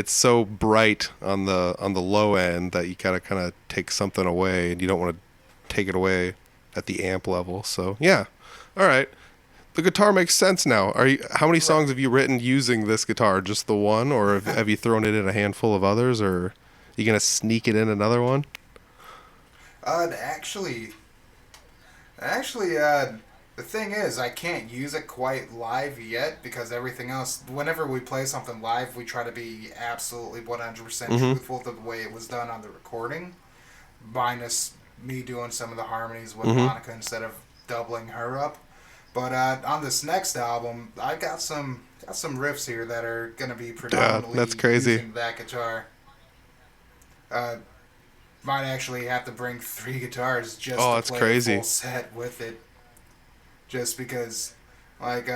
Speaker 1: so bright on the low end that you gotta kind of take something away, and you don't want to take it away at the amp level. So yeah. All right, the guitar makes sense now. How many songs have you written using this guitar? Just the one, or have you thrown it in a handful of others, or are you gonna sneak it in another one?
Speaker 3: Actually, the thing is, I can't use it quite live yet because everything else. Whenever we play something live, we try to be absolutely 100% truthful to the way it was done on the recording, minus me doing some of the harmonies with Monica instead of doubling her up. But on this next album, I got some riffs here that are gonna be predominantly
Speaker 1: that's crazy.
Speaker 3: using that guitar. Might actually have to bring 3 guitars just to play
Speaker 1: crazy.
Speaker 3: a full set with it. Just because, like,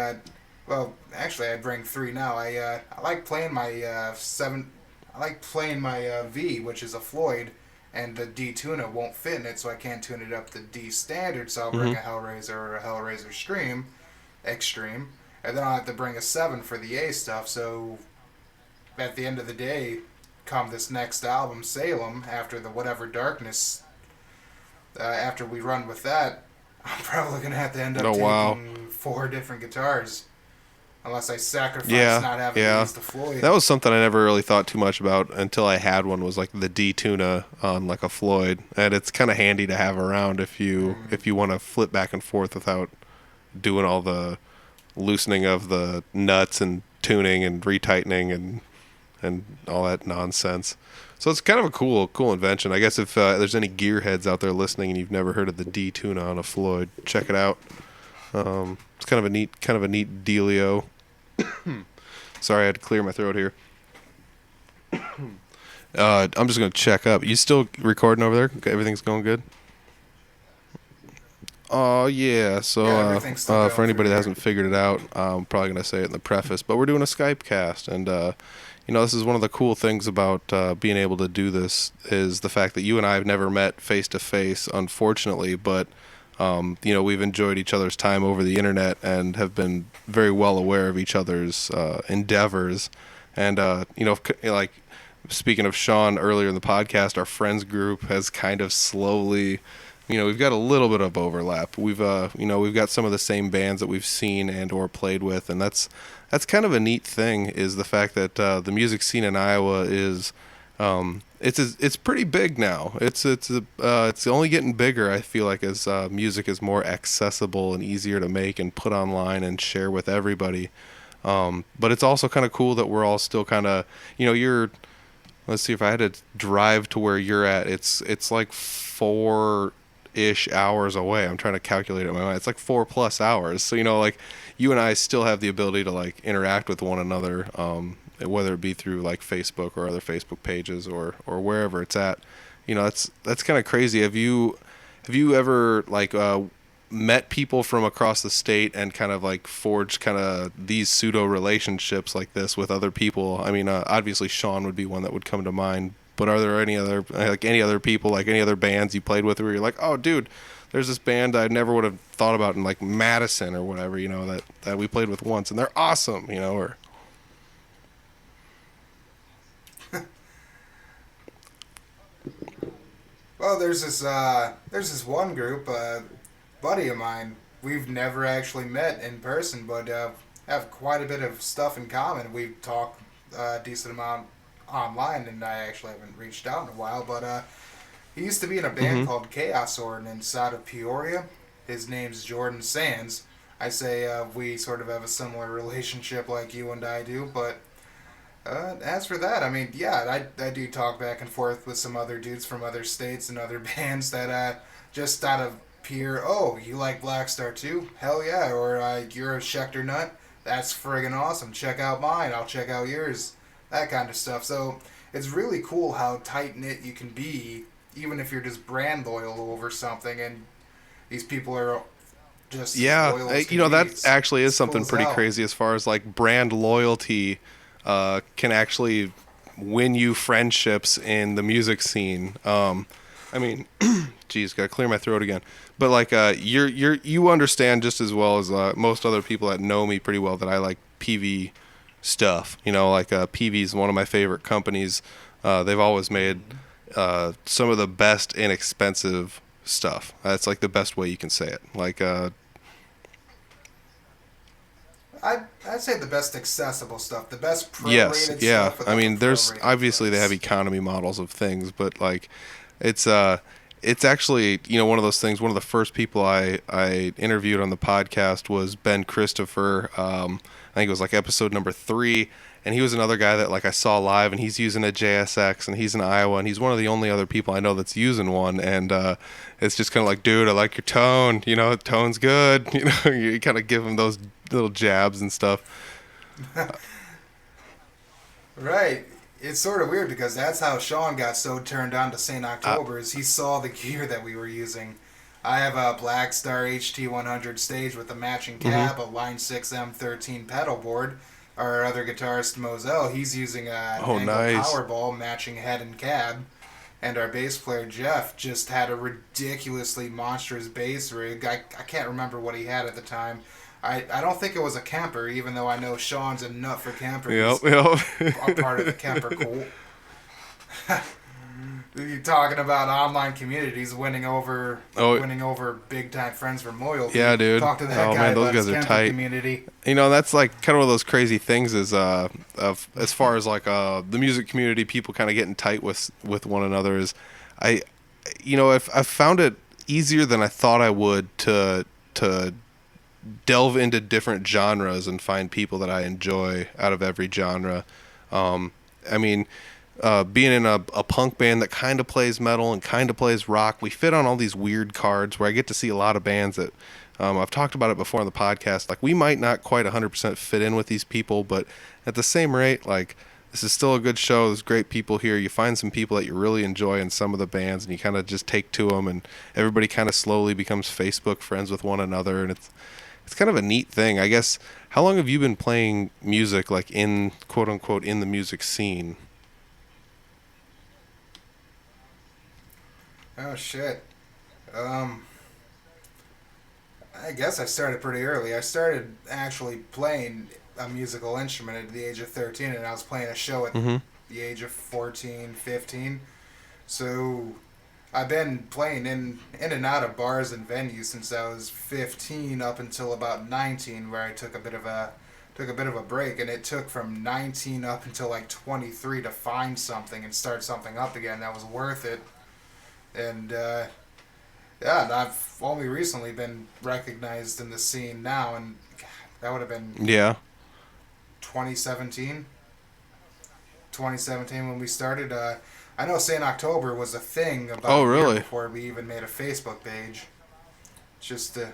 Speaker 3: well, actually, I'd bring 3 now. I like playing my I like playing my V, which is a Floyd, and the D tuner won't fit in it, so I can't tune it up to D standard. So I'll bring a Hellraiser or a Hellraiser Extreme, and then I'll have to bring a 7 for the A stuff. So at the end of the day, come this next album, Salem, after the Whatever Darkness, after we run with that, I'm probably going to have to end up taking 4 different guitars. Unless I sacrifice not having to use the Floyd.
Speaker 1: That was something I never really thought too much about until I had one, was like the D tuna on like a Floyd. And it's kind of handy to have around if you want to flip back and forth without doing all the loosening of the nuts and tuning and retightening and and all that nonsense. So it's kind of a cool invention. I guess if there's any gearheads out there listening and you've never heard of the D tune on a Floyd, check it out. It's kind of a neat dealio. Sorry, I had to clear my throat here. I'm just gonna check up. You still recording over there? Everything's going good? Oh yeah. So for anybody that hasn't figured it out, I'm probably gonna say it in the preface, but we're doing a Skype cast, and this is one of the cool things about being able to do this is the fact that you and I have never met face to face, unfortunately, but we've enjoyed each other's time over the internet and have been very well aware of each other's endeavors, and like speaking of Sean earlier in the podcast, our friends group has kind of slowly. We've got a little bit of overlap. We've got some of the same bands that we've seen and or played with, and that's kind of a neat thing. Is the fact that the music scene in Iowa is it's pretty big now. It's only getting bigger. I feel like as music is more accessible and easier to make and put online and share with everybody. But it's also kind of cool that we're all still kind of Let's see, if I had to drive to where you're at, it's like 4-ish hours away. I'm trying to calculate it in my mind. It's like 4+ hours. So, like you and I still have the ability to like interact with one another, whether it be through like Facebook or other Facebook pages or wherever it's at. That's kind of crazy. Have you ever like met people from across the state and kind of like forged kind of these pseudo relationships like this with other people? I mean, obviously Sean would be one that would come to mind, but are there any other people, like any other bands you played with where you're like, oh dude, there's this band I never would have thought about in like Madison or whatever, that we played with once and they're awesome, or
Speaker 3: Well, there's this one group, buddy of mine. We've never actually met in person, but have quite a bit of stuff in common. We've talked a decent amount online, and I actually haven't reached out in a while. But he used to be in a band called Chaos Ordinance out of Peoria. His name's Jordan Sands. I say we sort of have a similar relationship like you and I do, but as for that, I mean, yeah, I do talk back and forth with some other dudes from other states and other bands that just out of pure, oh, you like Black Star too? Hell yeah. Or you're a Schecter nut? That's friggin' awesome. Check out mine. I'll check out yours. That kind of stuff. So it's really cool how tight-knit you can be, even if you're just brand loyal over something, and these people are just loyal as can be.
Speaker 1: That actually is something pretty crazy as far as like brand loyalty can actually win you friendships in the music scene. I mean, geez, gotta clear my throat again. But like, you understand just as well as most other people that know me pretty well that I like PV stuff. Like PV is one of my favorite companies. They've always made some of the best inexpensive stuff. That's like the best way you can say it. Like,
Speaker 3: I'd say the best accessible stuff, the best prorated
Speaker 1: yes, yeah.
Speaker 3: stuff.
Speaker 1: I mean, there's obviously they have economy models of things, but like, it's actually one of those things. One of the first people I interviewed on the podcast was Ben Christopher. I think it was like episode number 3, and he was another guy that like I saw live, and he's using a JSX, and he's in Iowa, and he's one of the only other people I know that's using one, and it's just kind of like, dude, I like your tone. Tone's good. You kind of give him those little jabs and stuff.
Speaker 3: Right. It's sort of weird because that's how Sean got so turned on to St. October is he saw the gear that we were using. I have a Black Star HT100 stage with a matching cab, a Line 6 M13 pedal board. Our other guitarist, Moselle, he's using a Powerball matching head and cab. And our bass player, Jeff, just had a ridiculously monstrous bass rig. I can't remember what he had at the time. I don't think it was a Kemper, even though I know Sean's a nut for Kempers.
Speaker 1: Yep.
Speaker 3: I'm part of the Kemper cult. You're talking about online communities winning over big time friends from loyalty.
Speaker 1: Yeah, dude.
Speaker 3: Talk to that guy
Speaker 1: man, those
Speaker 3: about
Speaker 1: guys
Speaker 3: his
Speaker 1: are
Speaker 3: Kemper
Speaker 1: tight.
Speaker 3: community.
Speaker 1: That's like kind of one of those crazy things is as far as like the music community, people kind of getting tight with one another is I've found it easier than I thought I would to delve into different genres and find people that I enjoy out of every genre. I mean, being in a punk band that kind of plays metal and kind of plays rock, we fit on all these weird cards where I get to see a lot of bands that I've talked about it before on the podcast. Like, we might not quite 100% fit in with these people, but at the same rate, like, this is still a good show. There's great people here. You find some people that you really enjoy in some of the bands, and you kind of just take to them, and everybody kind of slowly becomes Facebook friends with one another, and it's kind of a neat thing. I guess, how long have you been playing music, like, in, quote-unquote, in the music scene?
Speaker 3: Oh, shit. I guess I started pretty early. I started actually playing a musical instrument at the age of 13, and I was playing a show at the age of 14, 15. So I've been playing in and out of bars and venues since I was 15 up until about 19, where I took a bit of a break, and it took from 19 up until like 23 to find something and start something up again that was worth it. And yeah, I've only recently been recognized in the scene now, and that would have been 2017 when we started. I know St. October was a thing about a year before we even made a Facebook page. Just I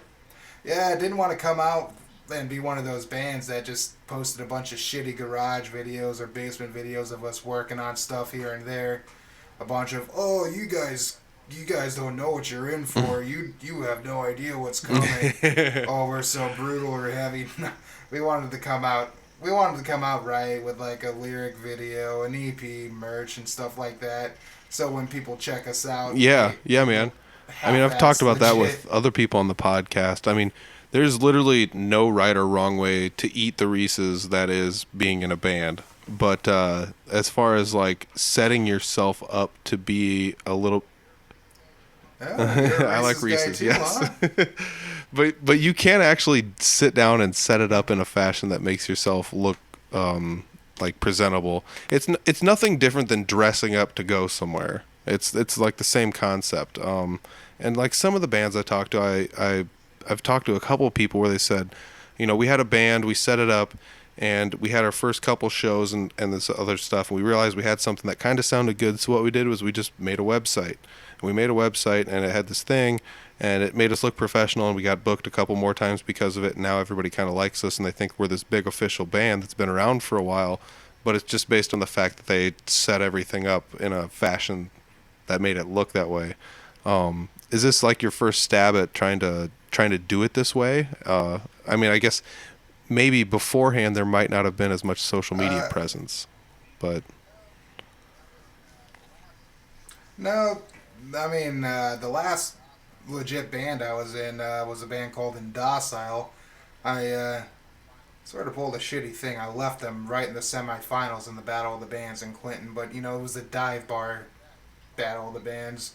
Speaker 3: didn't want to come out and be one of those bands that just posted a bunch of shitty garage videos or basement videos of us working on stuff here and there. A bunch of, oh, you guys don't know what you're in for. You have no idea what's coming. Oh, we're so brutal or heavy. We wanted to come out right with like a lyric video, an EP, merch, and stuff like that. So when people check us out,
Speaker 1: yeah, man. I mean, I've talked about that with other people on the podcast. I mean, there's literally no right or wrong way to eat the Reese's that is being in a band. But as far as like setting yourself up to be a little, I like Reese's, too, yes. Huh? but you can actually sit down and set it up in a fashion that makes yourself look like presentable. It's nothing different than dressing up to go somewhere. It's like the same concept. And like some of the bands I talked to, I've talked to a couple of people where they said, you know, we had a band, we set it up, and we had our first couple shows and this other stuff, and we realized we had something that kind of sounded good. So what we did was we just made a website. And we made a website, and it had this thing, and it made us look professional, and we got booked a couple more times because of it. And now everybody kind of likes us, and they think we're this big official band that's been around for a while. But it's just based on the fact that they set everything up in a fashion that made it look that way. Is this like your first stab at trying to do it this way? I mean, I guess maybe beforehand there might not have been as much social media presence, but
Speaker 3: no. I mean, the last legit band I was in was a band called Indocile. I sort of pulled a shitty thing. I left them right in the semifinals in the Battle of the Bands in Clinton, but you know, it was the dive bar Battle of the Bands.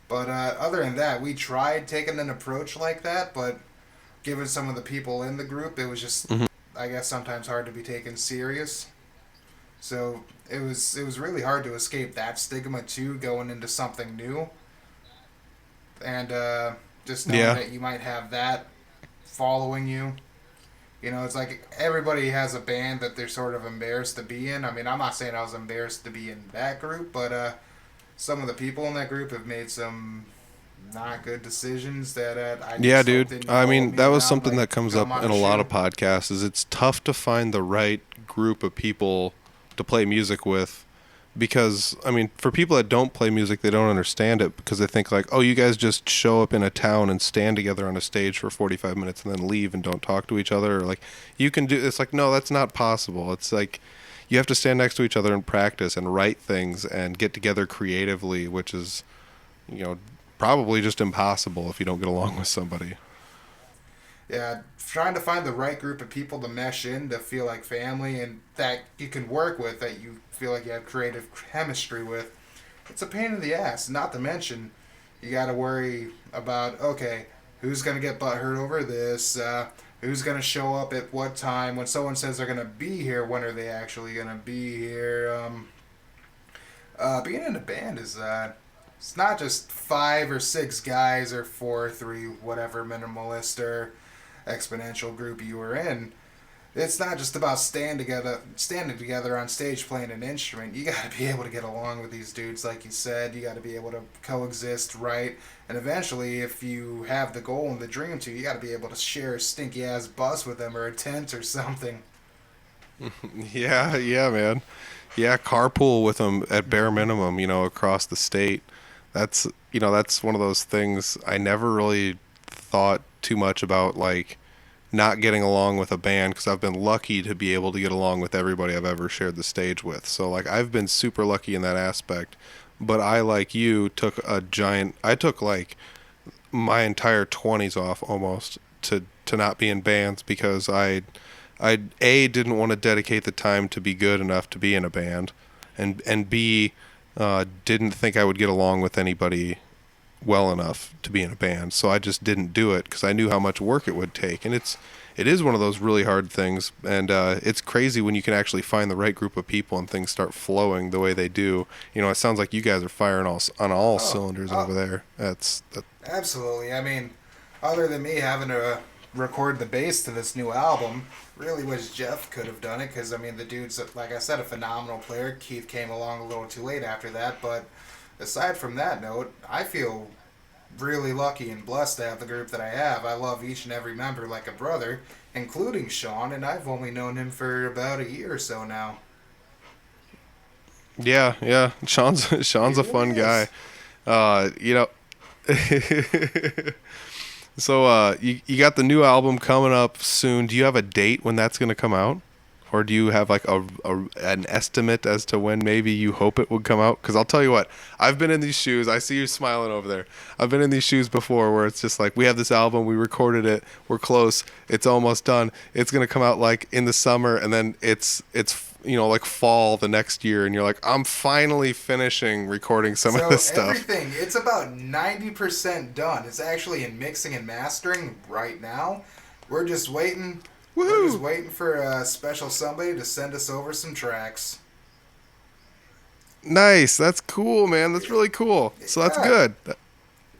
Speaker 3: But other than that, we tried taking an approach like that, but given some of the people in the group, it was just, I guess, sometimes hard to be taken serious. So it was really hard to escape that stigma too, going into something new, and just knowing that you might have that following you. You know, it's like everybody has a band that they're sort of embarrassed to be in. I mean, I'm not saying I was embarrassed to be in that group, but some of the people in that group have made some not good decisions that I just
Speaker 1: dude. I mean, that was something that comes up in a lot of podcasts. Is it's tough to find the right group of people to play music with, because I mean, for people that don't play music, they don't understand it because they think like, oh, you guys just show up in a town and stand together on a stage for 45 minutes and then leave and don't talk to each other, or like you can do. It's like, no, that's not possible. It's like you have to stand next to each other and practice and write things and get together creatively, which is, you know, probably just impossible if you don't get along with somebody.
Speaker 3: Yeah, trying to find the right group of people to mesh in, to feel like family, and that you can work with, that you feel like you have creative chemistry with. It's a pain in the ass. Not to mention, you got to worry about, okay, who's going to get butthurt over this? Who's going to show up at what time? When someone says they're going to be here, when are they actually going to be here? Being in a band is... it's not just 5 or 6 guys or 4 or 3, whatever minimalist or exponential group you were in. it's not just about standing together on stage playing an instrument. You got to be able to get along with these dudes, like you said. You got to be able to coexist, right? And eventually, if you have the goal and the dream to, you got to be able to share a stinky ass bus with them or a tent or something.
Speaker 1: Yeah, man. Yeah, carpool with them at bare minimum, across the state. That's one of those things I never really thought too much about, like, not getting along with a band, because I've been lucky to be able to get along with everybody I've ever shared the stage with. So, like, I've been super lucky in that aspect. But I, like you, I took, like, my entire 20s off almost to not be in bands, because I didn't want to dedicate the time to be good enough to be in a band, and B, didn't think I would get along with anybody well enough to be in a band. So I just didn't do it, because I knew how much work it would take. And it is one of those really hard things. And it's crazy when you can actually find the right group of people and things start flowing the way they do. It sounds like you guys are firing on all cylinders over there.
Speaker 3: Absolutely. I mean, other than me having to record the bass to this new album, really wish Jeff could have done it, because, I mean, the dude's, like I said, a phenomenal player. Keith came along a little too late after that, but aside from that note, I feel really lucky and blessed to have the group that I have. I love each and every member like a brother, including Sean, and I've only known him for about a year or so now.
Speaker 1: Yeah. Sean's a fun guy. So you got the new album coming up soon. Do you have a date when that's going to come out? Or do you have like an estimate as to when maybe you hope it would come out? Because I'll tell you what, I've been in these shoes. I see you smiling over there. I've been in these shoes before, where it's just like, we have this album, we recorded it, we're close, it's almost done. It's gonna come out like in the summer, and then it's like fall the next year, and you're like, I'm finally finishing recording some of this stuff.
Speaker 3: Everything, it's about 90% done. It's actually in mixing and mastering right now. We're just waiting.
Speaker 1: Woohoo!
Speaker 3: We're just waiting for a special somebody to send us over some tracks.
Speaker 1: Nice. That's cool, man. That's really cool. So that's good.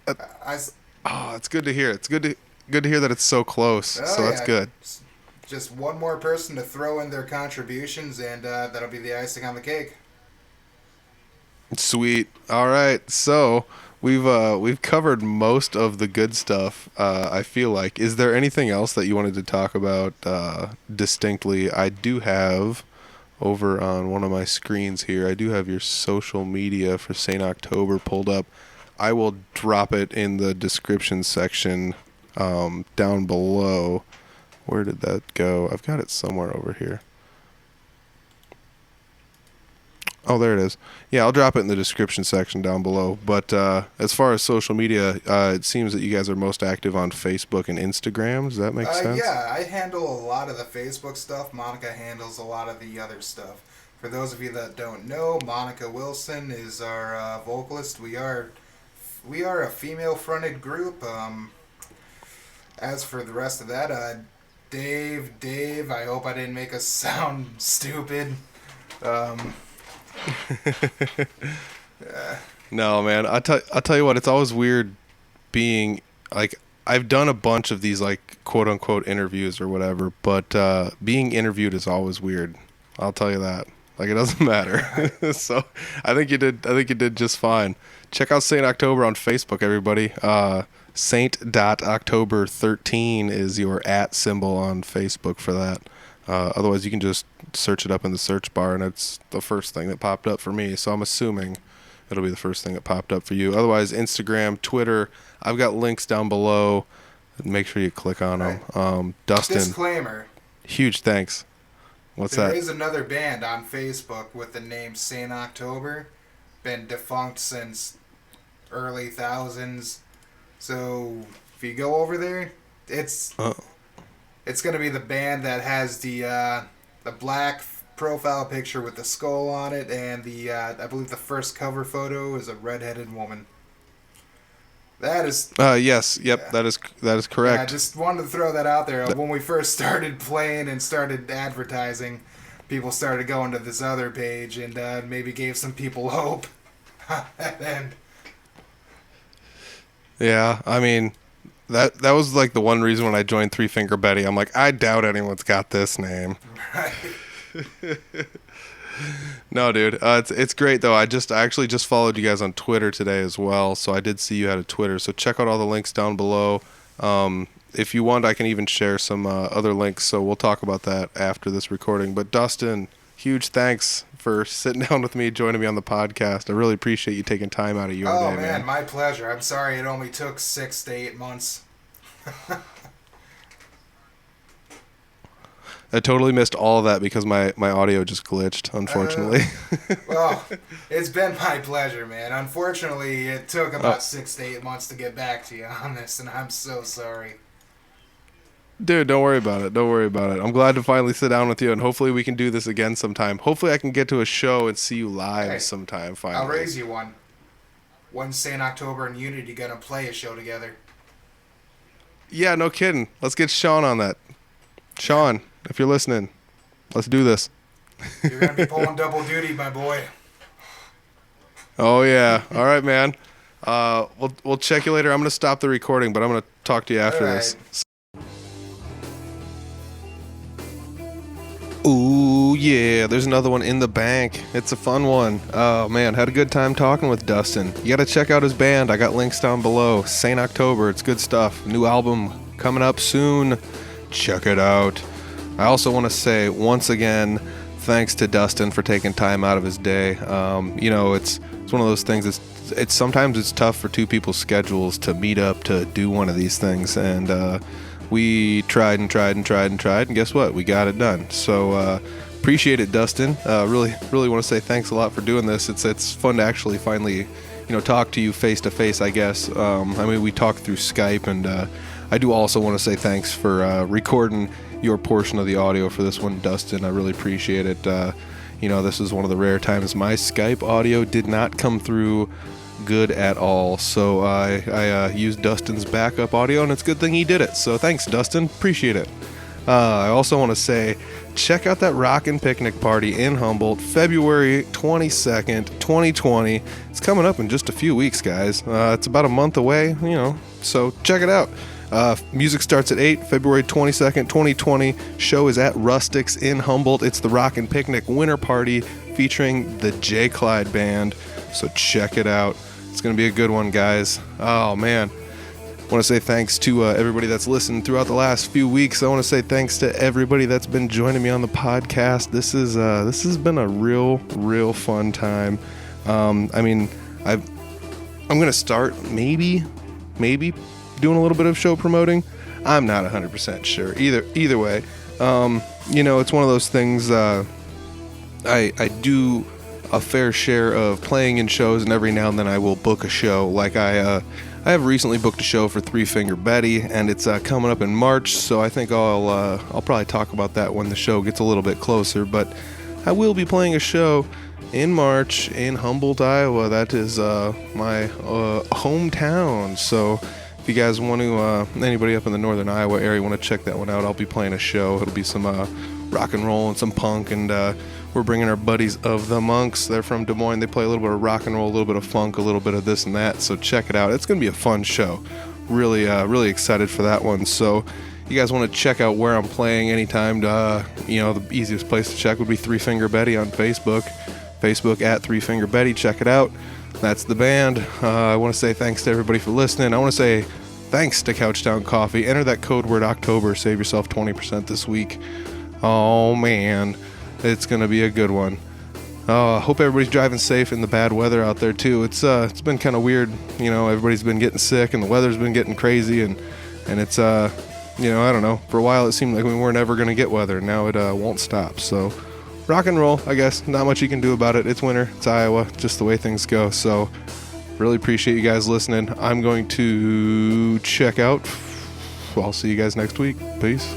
Speaker 1: It's good to hear. It's good to hear that it's so close. So that's good.
Speaker 3: Just one more person to throw in their contributions, and that'll be the icing on the cake.
Speaker 1: Sweet. All right. So we've covered most of the good stuff. I feel like. Is there anything else that you wanted to talk about distinctly? I do have over on one of my screens here. I do have your social media for St. October pulled up. I will drop it in the description section down below. Where did that go? I've got it somewhere over here. Oh, there it is. Yeah, I'll drop it in the description section down below. But as far as social media, it seems that you guys are most active on Facebook and Instagram. Does that make sense?
Speaker 3: Yeah, I handle a lot of the Facebook stuff. Monica handles a lot of the other stuff. For those of you that don't know, Monica Wilson is our vocalist. We are a female-fronted group. As for the rest of that, Dave, I hope I didn't make us sound stupid.
Speaker 1: No, man. I'll tell you what, it's always weird being like, I've done a bunch of these like quote unquote interviews or whatever, but being interviewed is always weird. I'll tell you that. Like, it doesn't matter. So I think you did just fine. Check out St. October on Facebook, everybody. Saint.October13 is your @ symbol on Facebook for that. Otherwise, you can just search it up in the search bar, and it's the first thing that popped up for me. So I'm assuming it'll be the first thing that popped up for you. Otherwise, Instagram, Twitter, I've got links down below. Make sure you click on them. Dustin.
Speaker 3: Disclaimer.
Speaker 1: Huge thanks. What's that?
Speaker 3: There is another band on Facebook with the name St. October. Been defunct since early thousands. So if you go over there, it's going to be the band that has the black profile picture with the skull on it, and I believe the first cover photo is a redheaded woman. That is.
Speaker 1: Yes. Yep. Yeah. That is correct.
Speaker 3: Yeah, I just wanted to throw that out there. When we first started playing and started advertising, people started going to this other page, and maybe gave some people hope. And
Speaker 1: yeah, I mean, That was like the one reason when I joined Three Finger Betty. I'm like, I doubt anyone's got this name.
Speaker 3: Right.
Speaker 1: No, dude, it's great though. I actually just followed you guys on Twitter today as well, so I did see you had a Twitter. So check out all the links down below. If you want, I can even share some other links. So we'll talk about that after this recording. But Dustin, huge thanks for sitting down with me, joining me on the podcast. I really appreciate you taking time out of your day, man.
Speaker 3: My pleasure. I'm sorry it only took 6 to 8 months.
Speaker 1: I totally missed all of that because my audio just glitched, unfortunately.
Speaker 3: Well, it's been my pleasure, man. Unfortunately, it took about 6 to 8 months to get back to you on this, and I'm so sorry.
Speaker 1: Dude, don't worry about it. Don't worry about it. I'm glad to finally sit down with you, and hopefully we can do this again sometime. Hopefully I can get to a show and see you live sometime finally.
Speaker 3: I'll raise you one. Wednesday in October in Unity, gonna play a show together.
Speaker 1: Yeah, no kidding. Let's get Sean on that. Sean, if you're listening, let's do this.
Speaker 3: You're gonna be pulling double duty, my boy.
Speaker 1: Oh yeah. All right, man. We'll check you later. I'm gonna stop the recording, but I'm gonna talk to you after this. Ooh, yeah, there's another one in the bank. It's a fun one. Oh, man, had a good time talking with Dustin. You got to check out his band. I got links down below. St. October, it's good stuff. New album coming up soon. Check it out. I also want to say, once again, thanks to Dustin for taking time out of his day. You know, it's one of those things, it's sometimes it's tough for two people's schedules to meet up to do one of these things, and we tried, and guess what? We got it done. So appreciate it, Dustin. Really want to say thanks a lot for doing this. It's fun to actually finally, talk to you face to face, I guess. I mean, we talked through Skype, and I do also want to say thanks for recording your portion of the audio for this one, Dustin. I really appreciate it. This is one of the rare times my Skype audio did not come through good at all, so I used Dustin's backup audio, and it's a good thing he did it. So thanks, Dustin. Appreciate it. I also want to say, check out that Rockin' Picnic Party in Humboldt, February 22nd, 2020. It's coming up in just a few weeks, guys. It's about a month away, so check it out. Music starts at 8, February 22nd, 2020. Show is at Rustics in Humboldt. It's the Rockin' Picnic Winter Party featuring the J. Clyde Band. So check it out. It's going to be a good one, guys. Oh, man. I want to say thanks to everybody that's listened throughout the last few weeks. I want to say thanks to everybody that's been joining me on the podcast. This has been a real fun time. I'm going to start maybe doing a little bit of show promoting. I'm not 100% sure. Either way, it's one of those things. I do a fair share of playing in shows, and every now and then I will book a show. Like I have recently booked a show for Three Finger Betty, and it's coming up in March. So I think I'll probably talk about that when the show gets a little bit closer. But I will be playing a show in March in Humboldt, Iowa. That is my hometown. So if you guys want to, anybody up in the northern Iowa area want to check that one out, I'll be playing a show. It'll be some rock and roll and some punk, and we're bringing our buddies of the Monks. They're from Des Moines. They play a little bit of rock and roll, a little bit of funk, a little bit of this and that. So check it out. It's going to be a fun show. Really excited for that one. So you guys want to check out where I'm playing anytime, the easiest place to check would be Three Finger Betty on Facebook. Facebook at Three Finger Betty. Check it out. That's the band. I want to say thanks to everybody for listening. I want to say thanks to Couchdown Coffee. Enter that code word October. Save yourself 20% this week. Oh, man. It's going to be a good one. I hope everybody's driving safe in the bad weather out there, too. It's been kind of weird. Everybody's been getting sick, and the weather's been getting crazy, and it's, I don't know. For a while, it seemed like we weren't ever going to get weather. Now it won't stop. So rock and roll, I guess. Not much you can do about it. It's winter. It's Iowa. Just the way things go. So really appreciate you guys listening. I'm going to check out. I'll see you guys next week. Peace.